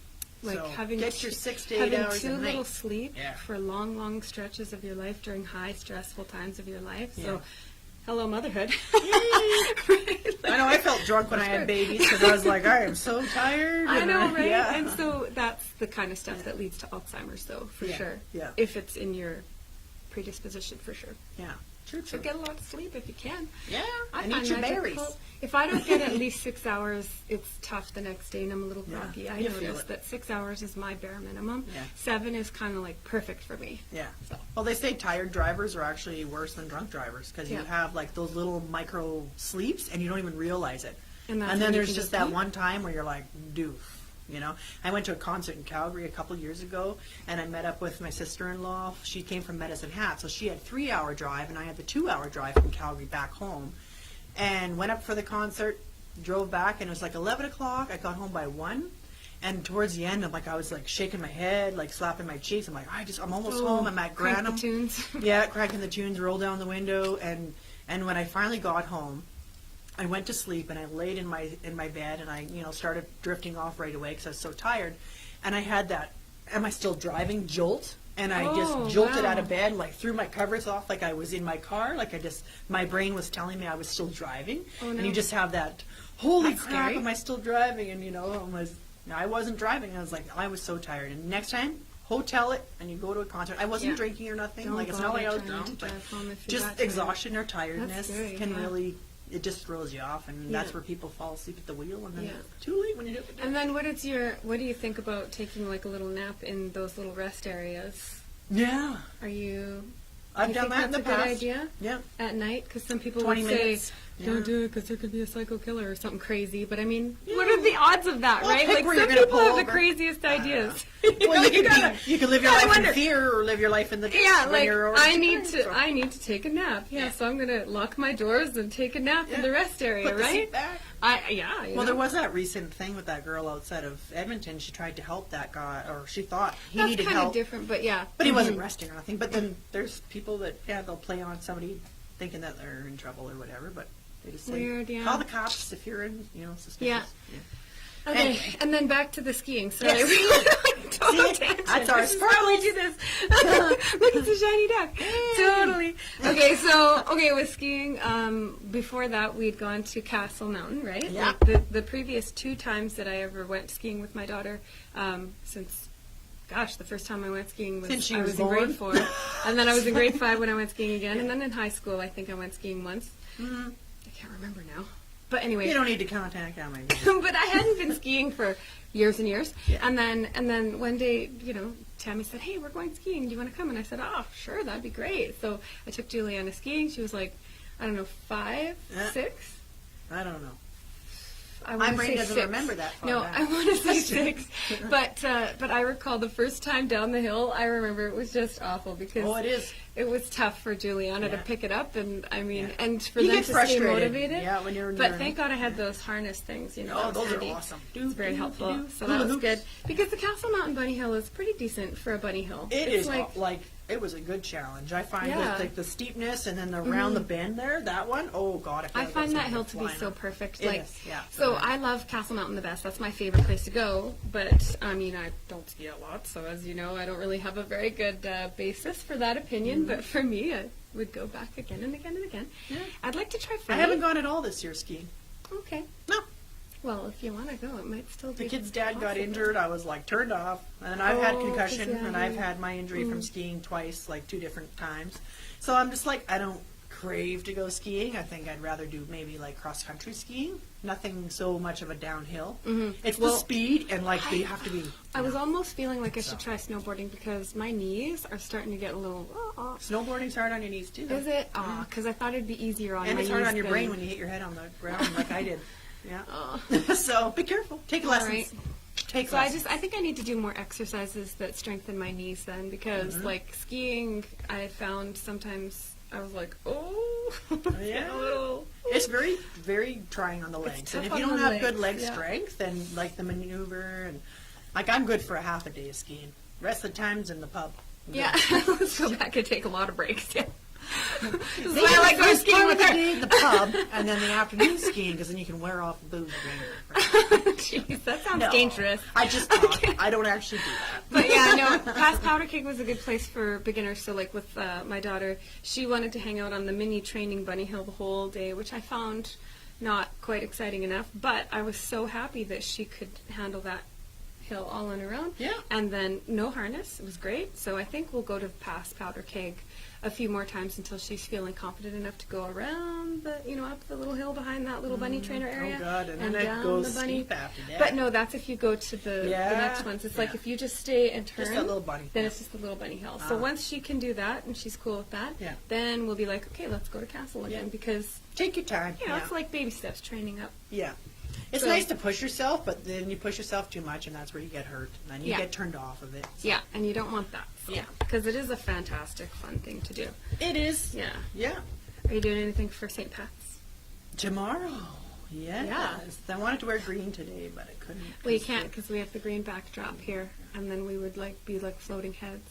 Speaker 1: Like
Speaker 2: So
Speaker 1: having
Speaker 2: get your 6 to 8
Speaker 1: having
Speaker 2: hours
Speaker 1: too
Speaker 2: a
Speaker 1: little
Speaker 2: night.
Speaker 1: sleep
Speaker 2: Yeah.
Speaker 1: for long stretches of your life during high stressful times of your life.
Speaker 2: Yeah.
Speaker 1: So, hello motherhood.
Speaker 2: I know I felt drunk when I had babies because I was like, I am so tired.
Speaker 1: I
Speaker 2: and
Speaker 1: know, right?
Speaker 2: Yeah.
Speaker 1: And so that's the kind of stuff that leads to Alzheimer's, though, for
Speaker 2: Yeah,
Speaker 1: sure.
Speaker 2: yeah.
Speaker 1: If it's in your predisposition, for sure.
Speaker 2: Yeah. True,
Speaker 1: So
Speaker 2: true.
Speaker 1: get a lot of sleep if you can.
Speaker 2: Yeah.
Speaker 1: I
Speaker 2: And
Speaker 1: find
Speaker 2: eat your
Speaker 1: that
Speaker 2: berries.
Speaker 1: difficult. If I don't get at least 6 hours, it's tough the next day, and I'm a little
Speaker 2: Yeah,
Speaker 1: groggy. I
Speaker 2: you feel
Speaker 1: notice
Speaker 2: it.
Speaker 1: that 6 hours is my bare minimum.
Speaker 2: Yeah.
Speaker 1: 7 is kind of like perfect for me.
Speaker 2: Yeah. Well, they say tired drivers are actually worse than drunk drivers because you
Speaker 1: Yeah.
Speaker 2: have like those little micro sleeps and you don't even realize it.
Speaker 1: And that's
Speaker 2: And
Speaker 1: when
Speaker 2: then
Speaker 1: you
Speaker 2: there's
Speaker 1: can
Speaker 2: just
Speaker 1: just
Speaker 2: that
Speaker 1: eat.
Speaker 2: one time where you're like, doof. You know, I went to a concert in Calgary a couple years ago, and I met up with my sister-in-law. She came from Medicine Hat, so she had 3-hour drive, and I had the 2-hour drive from Calgary back home. And went up for the concert, drove back, and it was like 11 o'clock. I got home by 1. And towards the end, I was like shaking my head, like slapping my cheeks. I'm like, I'm almost home. I'm at
Speaker 1: Crank the
Speaker 2: Granham.
Speaker 1: tunes.
Speaker 2: Yeah, cracking the tunes, roll down the window, and when I finally got home, I went to sleep and I laid in my bed and I started drifting off right away because I was so tired, and I had that "am I still driving" jolt, and I
Speaker 1: Oh,
Speaker 2: just jolted
Speaker 1: wow.
Speaker 2: out of bed, like threw my covers off, like I was in my car, like my brain was telling me I was still driving,
Speaker 1: Oh,
Speaker 2: and
Speaker 1: no.
Speaker 2: you just have that holy
Speaker 1: That's
Speaker 2: crap,
Speaker 1: scary.
Speaker 2: am I still driving? And I wasn't driving. I was like, I was so tired. And next time, hotel it, and you go to a concert. I wasn't
Speaker 1: Yeah.
Speaker 2: drinking or nothing.
Speaker 1: Don't
Speaker 2: Like it's not like I was
Speaker 1: bother trying
Speaker 2: drunk,
Speaker 1: to
Speaker 2: but
Speaker 1: drive home if you're
Speaker 2: just
Speaker 1: that tired.
Speaker 2: exhaustion or tiredness
Speaker 1: scary,
Speaker 2: can
Speaker 1: yeah.
Speaker 2: really, it just throws you off, and
Speaker 1: Yeah.
Speaker 2: that's where people fall asleep at the wheel, and then
Speaker 1: Yeah.
Speaker 2: it's too late when you hit the deck.
Speaker 1: And then what do you think about taking like a little nap in those little rest areas?
Speaker 2: Yeah,
Speaker 1: Are you?
Speaker 2: I've
Speaker 1: do you
Speaker 2: done
Speaker 1: think
Speaker 2: that in the
Speaker 1: that's a
Speaker 2: past.
Speaker 1: good idea
Speaker 2: Yeah,
Speaker 1: at night? Because some people
Speaker 2: 20
Speaker 1: would say,
Speaker 2: minutes.
Speaker 1: "Don't
Speaker 2: Yeah.
Speaker 1: do it because there could be a psycho killer or something crazy." But I mean,
Speaker 2: Yeah.
Speaker 1: what are the odds of that,
Speaker 2: Well,
Speaker 1: right?
Speaker 2: pick
Speaker 1: Like
Speaker 2: where
Speaker 1: some
Speaker 2: you're gonna
Speaker 1: people
Speaker 2: pull
Speaker 1: have the
Speaker 2: over.
Speaker 1: craziest ideas.
Speaker 2: well, you
Speaker 1: gotta-
Speaker 2: can live your
Speaker 1: gotta
Speaker 2: life
Speaker 1: wonder.
Speaker 2: in fear or live your life in the
Speaker 1: Yeah,
Speaker 2: when
Speaker 1: like
Speaker 2: you're already
Speaker 1: I need
Speaker 2: tired,
Speaker 1: to.
Speaker 2: so.
Speaker 1: I need to take a nap. Yeah,
Speaker 2: Yeah.
Speaker 1: so I'm gonna lock my doors and take a nap in
Speaker 2: Yeah.
Speaker 1: the rest area,
Speaker 2: Put the
Speaker 1: right?
Speaker 2: seat back.
Speaker 1: You
Speaker 2: Well, there
Speaker 1: know.
Speaker 2: was that recent thing with that girl outside of Edmonton. She tried to help that guy, or she thought he
Speaker 1: That's
Speaker 2: needed
Speaker 1: kind of
Speaker 2: help,
Speaker 1: different, but yeah.
Speaker 2: but he wasn't
Speaker 1: Mhm.
Speaker 2: resting or nothing. But then there's people that they'll play on somebody thinking that they're in trouble or whatever, but they just say
Speaker 1: Weird, yeah.
Speaker 2: call the cops if you're in suspicious.
Speaker 1: Yeah.
Speaker 2: Yeah.
Speaker 1: Okay,
Speaker 2: Anyway.
Speaker 1: and then back to the skiing. Sorry,
Speaker 2: Yes.
Speaker 1: we went on a total
Speaker 2: See?
Speaker 1: tangent.
Speaker 2: That's our
Speaker 1: This is how we do this. Look, it's a shiny duck. Totally. Okay, with skiing, before that we'd gone to Castle Mountain, right?
Speaker 2: Yeah.
Speaker 1: Like the previous 2 times that I ever went skiing with my daughter, since, gosh, the first time I went skiing was
Speaker 2: Since she
Speaker 1: I
Speaker 2: was
Speaker 1: was in grade
Speaker 2: born.
Speaker 1: 4, and then I was in grade 5 when I went skiing again, and then in high school I think I went skiing once.
Speaker 2: Mhm.
Speaker 1: I can't remember now. But anyway,
Speaker 2: You don't need to contact how many.
Speaker 1: but I hadn't been skiing for years and years.
Speaker 2: Yeah.
Speaker 1: And then one day, Tammy said, "Hey, we're going skiing. Do you want to come?" And I said, "Oh, sure, that'd be great." So I took Juliana skiing. She was like, I don't know, 5,
Speaker 2: Yeah.
Speaker 1: 6.
Speaker 2: I don't know.
Speaker 1: I
Speaker 2: My
Speaker 1: wanna
Speaker 2: brain
Speaker 1: say
Speaker 2: doesn't
Speaker 1: 6.
Speaker 2: remember that far
Speaker 1: No,
Speaker 2: back.
Speaker 1: I want to say 6. But I recall the first time down the hill. I remember it was just awful because
Speaker 2: Oh, it is.
Speaker 1: it was tough for Juliana to
Speaker 2: Yeah.
Speaker 1: pick it up, and I mean,
Speaker 2: Yeah.
Speaker 1: and for
Speaker 2: You
Speaker 1: them
Speaker 2: get
Speaker 1: to stay
Speaker 2: frustrated.
Speaker 1: motivated.
Speaker 2: Yeah, when you're
Speaker 1: But
Speaker 2: learning.
Speaker 1: thank God I had those harness things.
Speaker 2: Oh,
Speaker 1: that was
Speaker 2: those are
Speaker 1: handy.
Speaker 2: awesome.
Speaker 1: It's very helpful. So
Speaker 2: Hula
Speaker 1: that was
Speaker 2: hoops.
Speaker 1: good because the Castle Mountain Bunny Hill is pretty decent for a bunny hill.
Speaker 2: It
Speaker 1: It's
Speaker 2: is like it was a good challenge. I find
Speaker 1: Yeah.
Speaker 2: with like the steepness and then around the bend there, that one, oh god,
Speaker 1: I
Speaker 2: like
Speaker 1: find
Speaker 2: that's
Speaker 1: that
Speaker 2: gonna
Speaker 1: hill
Speaker 2: go
Speaker 1: to be
Speaker 2: flying
Speaker 1: so
Speaker 2: up.
Speaker 1: perfect.
Speaker 2: It
Speaker 1: Like,
Speaker 2: is, yeah.
Speaker 1: so I love Castle Mountain the best. That's my favorite place to go. But I mean, I don't ski a lot, so as you know, I don't really have a very good basis for that opinion.
Speaker 2: Mm-hmm.
Speaker 1: But for me, I would go back again and again and again.
Speaker 2: Yeah.
Speaker 1: I'd like to try.
Speaker 2: I
Speaker 1: Philly.
Speaker 2: haven't gone at all this year skiing.
Speaker 1: Okay.
Speaker 2: No.
Speaker 1: Well, if you want to go, it might still be.
Speaker 2: The kid's dad got
Speaker 1: possible.
Speaker 2: injured. I was like turned off, and I've had
Speaker 1: Oh, 'cause,
Speaker 2: concussion,
Speaker 1: yeah,
Speaker 2: and I've
Speaker 1: yeah.
Speaker 2: had my injury from skiing twice, like 2 different times. So I'm just like, I don't crave to go skiing. I think I'd rather do maybe like cross country skiing. Nothing so much of a downhill. It's the
Speaker 1: Well,
Speaker 2: speed and like they have to be.
Speaker 1: I was almost feeling like I should
Speaker 2: So.
Speaker 1: try snowboarding because my knees are starting to get a little.
Speaker 2: Snowboarding's hard on your knees too.
Speaker 1: Is it? Because I thought it'd be easier on
Speaker 2: And
Speaker 1: my
Speaker 2: it's hard
Speaker 1: knees
Speaker 2: on your
Speaker 1: than-
Speaker 2: brain when you hit your head on the ground like I did. Yeah.
Speaker 1: Oh.
Speaker 2: So be careful. Take lessons.
Speaker 1: right.
Speaker 2: Take
Speaker 1: So I
Speaker 2: lessons.
Speaker 1: think I need to do more exercises that strengthen my knees then because
Speaker 2: Mm-hmm.
Speaker 1: like skiing, I found sometimes I was like, oh,
Speaker 2: Yeah.
Speaker 1: a little.
Speaker 2: It's very, very trying on the legs.
Speaker 1: tough
Speaker 2: And if
Speaker 1: on
Speaker 2: you don't
Speaker 1: the
Speaker 2: have good
Speaker 1: legs,
Speaker 2: leg
Speaker 1: yeah.
Speaker 2: strength and like the maneuver and like I'm good for a half a day of skiing. Rest of the time's in the pub.
Speaker 1: Yeah, let's go back and take a lot of breaks. Yeah. This is
Speaker 2: Maybe
Speaker 1: why I like
Speaker 2: the
Speaker 1: going
Speaker 2: first
Speaker 1: skiing
Speaker 2: part
Speaker 1: with
Speaker 2: of the
Speaker 1: her.
Speaker 2: day, the pub, and then the afternoon skiing because then you can wear off the booze again.
Speaker 1: Jeez, that sounds
Speaker 2: No,
Speaker 1: dangerous.
Speaker 2: I just talk. I don't actually do that.
Speaker 1: But yeah, no, Pass Powder Keg was a good place for beginners. So like with my daughter, she wanted to hang out on the mini training bunny hill the whole day, which I found not quite exciting enough. But I was so happy that she could handle that hill all on her own.
Speaker 2: Yeah.
Speaker 1: And then no harness. It was great. So I think we'll go to Pass Powder Keg a few more times until she's feeling confident enough to go around the, up the little hill behind that little bunny trainer area.
Speaker 2: Oh God, and then it
Speaker 1: down
Speaker 2: goes
Speaker 1: the bunny.
Speaker 2: steep after that.
Speaker 1: But no, that's if you go to the next ones. It's like
Speaker 2: Yeah.
Speaker 1: if you just stay and turn,
Speaker 2: Just that little bunny.
Speaker 1: then it's just the little bunny hill. So
Speaker 2: Ah.
Speaker 1: once she can do that and she's cool with that,
Speaker 2: Yeah.
Speaker 1: then we'll be like, okay, let's go to Castle again
Speaker 2: Yeah.
Speaker 1: because
Speaker 2: Take your time.
Speaker 1: it's like baby steps training up.
Speaker 2: Yeah. It's
Speaker 1: So-
Speaker 2: nice to push yourself, but then you push yourself too much, and that's where you get hurt, and then you
Speaker 1: Yeah.
Speaker 2: get turned off of it.
Speaker 1: Yeah, and you don't want that. So,
Speaker 2: Yeah.
Speaker 1: because it is a fantastic, fun thing to do.
Speaker 2: It is.
Speaker 1: Yeah.
Speaker 2: Yeah.
Speaker 1: Are you doing anything for St. Pat's?
Speaker 2: Tomorrow. Yes.
Speaker 1: Yeah.
Speaker 2: I wanted to wear green today, but I couldn't.
Speaker 1: Well, you can't because we have the green backdrop here, and then we would be like floating heads.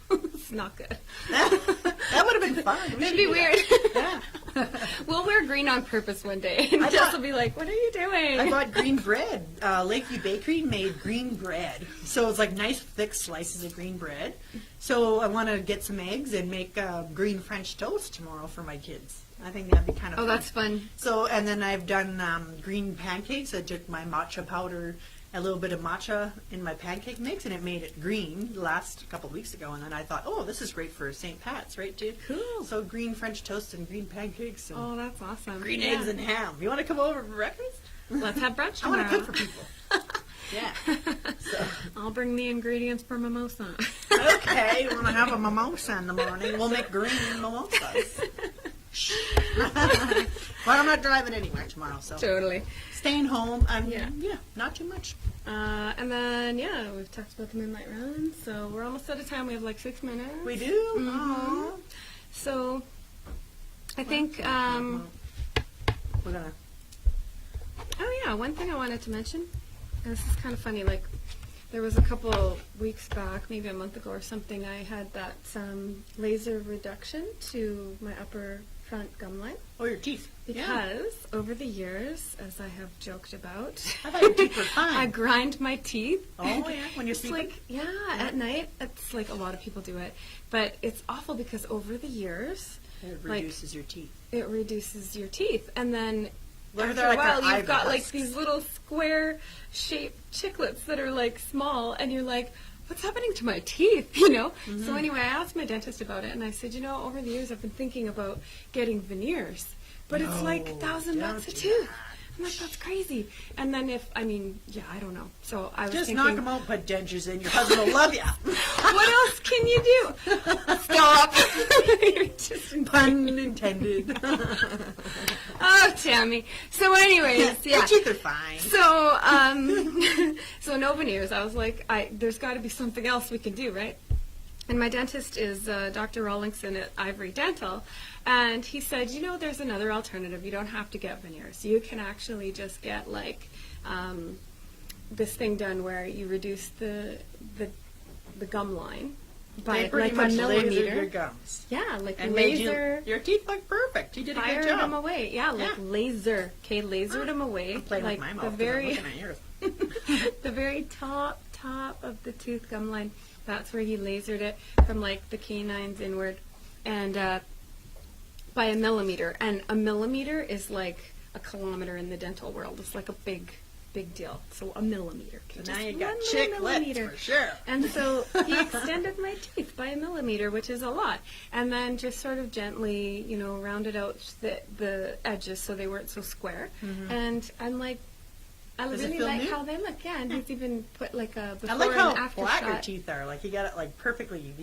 Speaker 1: It's not good.
Speaker 2: That would have been fun. We
Speaker 1: It'd
Speaker 2: should
Speaker 1: be
Speaker 2: do
Speaker 1: weird.
Speaker 2: that. Yeah.
Speaker 1: We'll wear green on purpose one day, and
Speaker 2: I
Speaker 1: Jess
Speaker 2: thought-
Speaker 1: will be like, "What are you doing?"
Speaker 2: I bought green bread. Lakeview Bakery made green bread. So it's like nice thick slices of green bread. So I want to get some eggs and make green French toast tomorrow for my kids. I think that'd be kind of
Speaker 1: Oh,
Speaker 2: fun.
Speaker 1: that's fun.
Speaker 2: So, and then I've done green pancakes. I took my matcha powder, a little bit of matcha in my pancake mix, and it made it green a couple of weeks ago. And then I thought, oh, this is great for St. Pat's, right, dude?
Speaker 1: Cool.
Speaker 2: So green French toast and green pancakes and
Speaker 1: Oh, that's awesome.
Speaker 2: green
Speaker 1: Yeah.
Speaker 2: eggs and ham. You want to come over for breakfast?
Speaker 1: Let's have brunch
Speaker 2: I
Speaker 1: tomorrow.
Speaker 2: want to cook for people. Yeah. So,
Speaker 1: I'll bring the ingredients for mimosa.
Speaker 2: okay, you want to have a mimosa in the morning? We'll make green mimosas. But I'm not driving anywhere tomorrow, so
Speaker 1: Totally.
Speaker 2: staying home.
Speaker 1: Yeah.
Speaker 2: Not too much.
Speaker 1: And then, we've talked about the Moonlight Run, so we're almost out of time. We have like 6 minutes.
Speaker 2: We do.
Speaker 1: Mhm.
Speaker 2: Aw.
Speaker 1: So, I think,
Speaker 2: We're gonna.
Speaker 1: oh yeah, one thing I wanted to mention, and this is kind of funny, like, there was a couple weeks back, maybe a month ago or something, I had that laser reduction to my upper front gum line.
Speaker 2: Oh, your teeth.
Speaker 1: Because over the years, as I have joked about,
Speaker 2: I thought your teeth were fine.
Speaker 1: I grind my teeth.
Speaker 2: Oh yeah, when you're
Speaker 1: It's
Speaker 2: sleeping.
Speaker 1: like, at night, it's like a lot of people do it. But it's awful because over the years,
Speaker 2: It
Speaker 1: like,
Speaker 2: reduces your teeth.
Speaker 1: it reduces your teeth. And then
Speaker 2: Well,
Speaker 1: after
Speaker 2: they're
Speaker 1: a
Speaker 2: like
Speaker 1: while,
Speaker 2: our
Speaker 1: you've got like
Speaker 2: eyebrows.
Speaker 1: these little square shaped chiclets that are like small, and you're like, what's happening to my teeth? So anyway, I asked my dentist about it, and I said, over the years I've been thinking about getting veneers, but it's like
Speaker 2: No,
Speaker 1: $1,000 a
Speaker 2: don't do
Speaker 1: tooth. I'm like, that's crazy. And then I don't know. So I was
Speaker 2: Just
Speaker 1: thinking,
Speaker 2: knock them out, put dentures in. Your husband will love you.
Speaker 1: what else can you do? Stop. You're just
Speaker 2: Pun intended.
Speaker 1: Oh, Tammy. So anyways,
Speaker 2: Your teeth are fine.
Speaker 1: So, so no veneers. I was like, there's got to be something else we can do, right? And my dentist is Dr. Rawlingson at Ivory Dental, and he said, there's another alternative. You don't have to get veneers. You can actually just get like this thing done where you reduce the gum line by
Speaker 2: They pretty
Speaker 1: like
Speaker 2: much
Speaker 1: a millimeter.
Speaker 2: lasered your gums.
Speaker 1: Yeah, like
Speaker 2: And made
Speaker 1: laser.
Speaker 2: your teeth look perfect. You did a good
Speaker 1: Fired
Speaker 2: job.
Speaker 1: them away. Yeah, like
Speaker 2: Yeah.
Speaker 1: laser. Okay, lasered them away.
Speaker 2: I'm playing
Speaker 1: like
Speaker 2: with my mouth.
Speaker 1: the
Speaker 2: 'cause I'm
Speaker 1: very,
Speaker 2: looking at yours.
Speaker 1: the very top of the tooth gum line. That's where he lasered it from like the canines inward, and by a millimeter. And a millimeter is like a kilometer in the dental world. It's like a big deal. So a millimeter. Okay,
Speaker 2: So now
Speaker 1: just
Speaker 2: you got
Speaker 1: one
Speaker 2: chick
Speaker 1: little
Speaker 2: lips
Speaker 1: millimeter.
Speaker 2: for sure.
Speaker 1: And so he extended my teeth by a millimeter, which is a lot. And then just sort of gently, rounded out the edges so they weren't so square. And I'm like, I
Speaker 2: Does it
Speaker 1: really
Speaker 2: feel
Speaker 1: like
Speaker 2: new?
Speaker 1: how they look. Yeah, and he's even put like a before
Speaker 2: I like how
Speaker 1: and after
Speaker 2: flat your
Speaker 1: shot.
Speaker 2: teeth are. Like you got it like perfectly.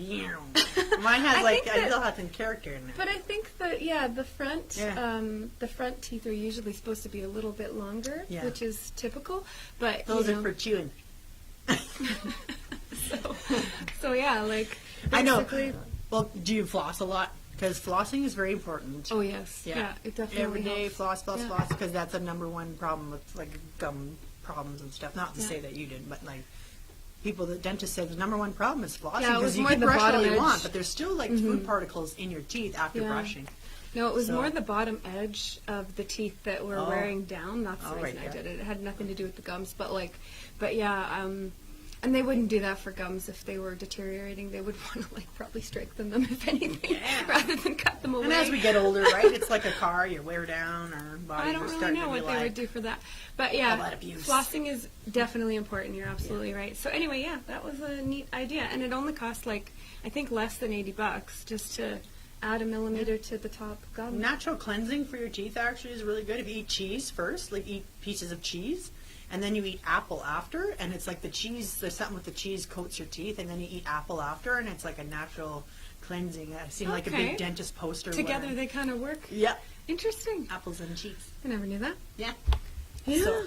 Speaker 2: Mine has
Speaker 1: I
Speaker 2: like
Speaker 1: think
Speaker 2: I
Speaker 1: that-
Speaker 2: still have some character in there.
Speaker 1: But I think that the front
Speaker 2: Yeah.
Speaker 1: the front teeth are usually supposed to be a little bit longer,
Speaker 2: Yeah.
Speaker 1: which is typical. But
Speaker 2: Those are for chewing.
Speaker 1: so yeah, like
Speaker 2: I know.
Speaker 1: basically-
Speaker 2: Well, do you floss a lot? Because flossing is very important.
Speaker 1: Oh yes, yeah, it definitely
Speaker 2: Every day,
Speaker 1: helps.
Speaker 2: floss,
Speaker 1: Yeah.
Speaker 2: floss, because that's a number one problem with like gum problems and stuff. Not to
Speaker 1: Yeah.
Speaker 2: say that you did, but like people, the dentist said the number one problem is flossing
Speaker 1: Yeah, it
Speaker 2: because
Speaker 1: was
Speaker 2: you
Speaker 1: more
Speaker 2: can
Speaker 1: the
Speaker 2: brush all
Speaker 1: bottom
Speaker 2: you
Speaker 1: edge.
Speaker 2: want, but there's still like food particles in your teeth after
Speaker 1: Yeah.
Speaker 2: brushing.
Speaker 1: No, it was
Speaker 2: So-
Speaker 1: more the bottom edge of the teeth that were
Speaker 2: Oh.
Speaker 1: wearing down. That's the
Speaker 2: Oh,
Speaker 1: reason
Speaker 2: right,
Speaker 1: I
Speaker 2: yeah.
Speaker 1: did it. It had nothing to do with the gums, but yeah, and they wouldn't do that for gums if they were deteriorating. They would want to like probably strengthen them if anything,
Speaker 2: Yeah.
Speaker 1: rather than cut them away.
Speaker 2: And as we get older, right, it's like a car, you wear down, our bodies
Speaker 1: I don't
Speaker 2: are
Speaker 1: really
Speaker 2: starting
Speaker 1: know
Speaker 2: to be
Speaker 1: what they
Speaker 2: like,
Speaker 1: would do for that, but yeah,
Speaker 2: all that abuse.
Speaker 1: flossing is definitely important. You're absolutely right. So anyway, yeah, that was a neat idea, and it only cost like I think less than $80 just to add a millimeter to the top gum.
Speaker 2: Natural cleansing for your teeth actually is really good. If you eat cheese first, like eat pieces of cheese, and then you eat apple after, and it's like the cheese, there's something with the cheese coats your teeth, and then you eat apple after, and it's like a natural cleansing. I seen like a
Speaker 1: Okay.
Speaker 2: big dentist poster.
Speaker 1: Together
Speaker 2: where-
Speaker 1: they kind of work.
Speaker 2: Yeah,
Speaker 1: Interesting.
Speaker 2: apples and cheese.
Speaker 1: I never knew that.
Speaker 2: Yeah.
Speaker 1: Yeah.
Speaker 2: So,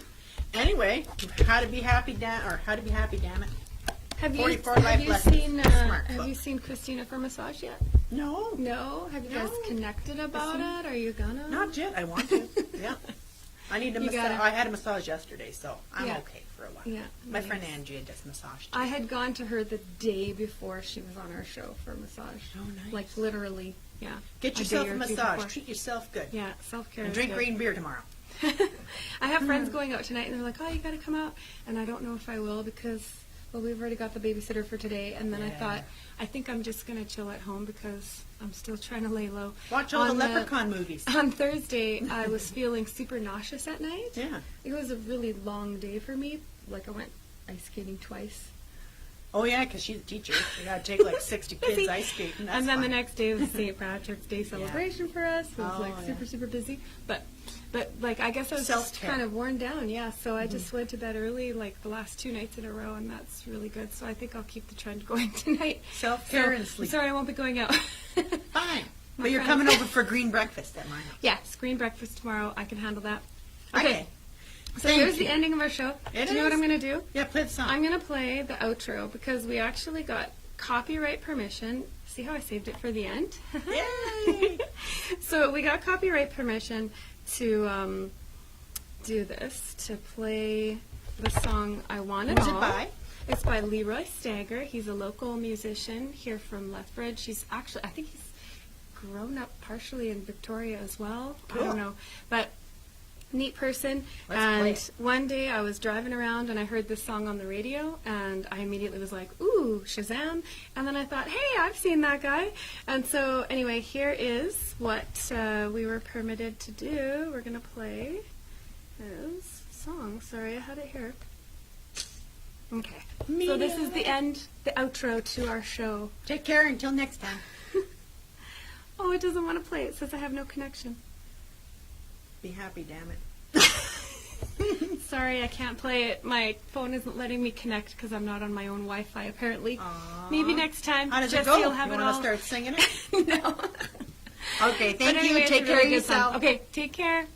Speaker 2: anyway, how to be happy, how to be happy, damn it.
Speaker 1: Have you
Speaker 2: 44
Speaker 1: have
Speaker 2: life
Speaker 1: you
Speaker 2: lessons.
Speaker 1: seen
Speaker 2: Smart
Speaker 1: have
Speaker 2: book.
Speaker 1: you seen Christina for massage yet?
Speaker 2: No,
Speaker 1: No. Have you guys
Speaker 2: No.
Speaker 1: connected about it? Are you gonna?
Speaker 2: not yet. I want to. Yeah. I need a
Speaker 1: You
Speaker 2: massage.
Speaker 1: gotta-
Speaker 2: I had a massage yesterday, so I'm
Speaker 1: Yeah.
Speaker 2: okay for a while.
Speaker 1: Yeah.
Speaker 2: My friend
Speaker 1: nice.
Speaker 2: Andrea does massage.
Speaker 1: I had gone to her the day before she was on our show for a massage.
Speaker 2: Oh, nice.
Speaker 1: Like literally, yeah.
Speaker 2: Get
Speaker 1: day
Speaker 2: yourself
Speaker 1: or
Speaker 2: a
Speaker 1: two
Speaker 2: massage.
Speaker 1: before.
Speaker 2: Treat yourself good.
Speaker 1: Yeah, self care.
Speaker 2: And drink green beer tomorrow.
Speaker 1: I have friends going out tonight, and they're like, "Oh, you got to come out," and I don't know if I will because, well, we've already got the babysitter for today, and then I
Speaker 2: Yeah.
Speaker 1: thought, I think I'm just gonna chill at home because I'm still trying to lay low.
Speaker 2: Watch all the
Speaker 1: On
Speaker 2: Leprechaun movies.
Speaker 1: On Thursday, I was feeling super nauseous at night.
Speaker 2: Yeah.
Speaker 1: It was a really long day for me. Like I went ice skating twice.
Speaker 2: Oh yeah, because she's a teacher. You gotta take like 60 kids
Speaker 1: Busy.
Speaker 2: ice skating. That's
Speaker 1: And then the
Speaker 2: fun.
Speaker 1: next day was St. Patrick's Day celebration for us. It was
Speaker 2: Oh,
Speaker 1: like
Speaker 2: yeah.
Speaker 1: super busy. But like I guess I was just
Speaker 2: Self-care.
Speaker 1: kind of worn down. Yeah, so I just went to bed early like the last 2 nights in a row, and that's really good. So I think I'll keep the trend going tonight.
Speaker 2: Self-care and
Speaker 1: I'm
Speaker 2: sleep.
Speaker 1: sorry, I won't be going out.
Speaker 2: Fine.
Speaker 1: My
Speaker 2: But you're
Speaker 1: friends.
Speaker 2: coming over for green breakfast at my house.
Speaker 1: Yeah, screen breakfast tomorrow. I can handle that.
Speaker 2: Okay.
Speaker 1: So
Speaker 2: Thank
Speaker 1: here's
Speaker 2: you.
Speaker 1: the ending of our show.
Speaker 2: It
Speaker 1: Do you know what
Speaker 2: is.
Speaker 1: I'm going to do?
Speaker 2: Yeah, play the song.
Speaker 1: I'm going to play the outro because we actually got copyright permission. See how I saved it for the end?
Speaker 2: Yay!
Speaker 1: So we got copyright permission to do this, to play the song I Want It
Speaker 2: Who's it
Speaker 1: All.
Speaker 2: by?
Speaker 1: It's by Leroy Stagger. He's a local musician here from Lethbridge. He's actually, I think he's grown up partially in Victoria as well. I
Speaker 2: Cool.
Speaker 1: don't know. But neat person.
Speaker 2: Let's
Speaker 1: and
Speaker 2: play it.
Speaker 1: one day I was driving around and I heard this song on the radio and I immediately was like, ooh, Shazam. And then I thought, hey, I've seen that guy. And so anyway, here is what we were permitted to do. We're going to play his song. Sorry, I had it here. Okay. So this is the end, the outro to our show.
Speaker 2: Take care until next time.
Speaker 1: Oh, it doesn't want to play. It says I have no connection.
Speaker 2: Be happy, damn it.
Speaker 1: Sorry, I can't play it. My phone isn't letting me connect because I'm not on my own Wi-Fi, apparently.
Speaker 2: Aw.
Speaker 1: Maybe next time.
Speaker 2: How does
Speaker 1: Jesse
Speaker 2: it go?
Speaker 1: will have
Speaker 2: You
Speaker 1: it
Speaker 2: want
Speaker 1: all.
Speaker 2: to start singing it?
Speaker 1: No.
Speaker 2: Okay,
Speaker 1: But
Speaker 2: thank
Speaker 1: anyway,
Speaker 2: you.
Speaker 1: it's
Speaker 2: Take
Speaker 1: a
Speaker 2: care
Speaker 1: really
Speaker 2: of
Speaker 1: good song.
Speaker 2: yourself.
Speaker 1: Okay, take care.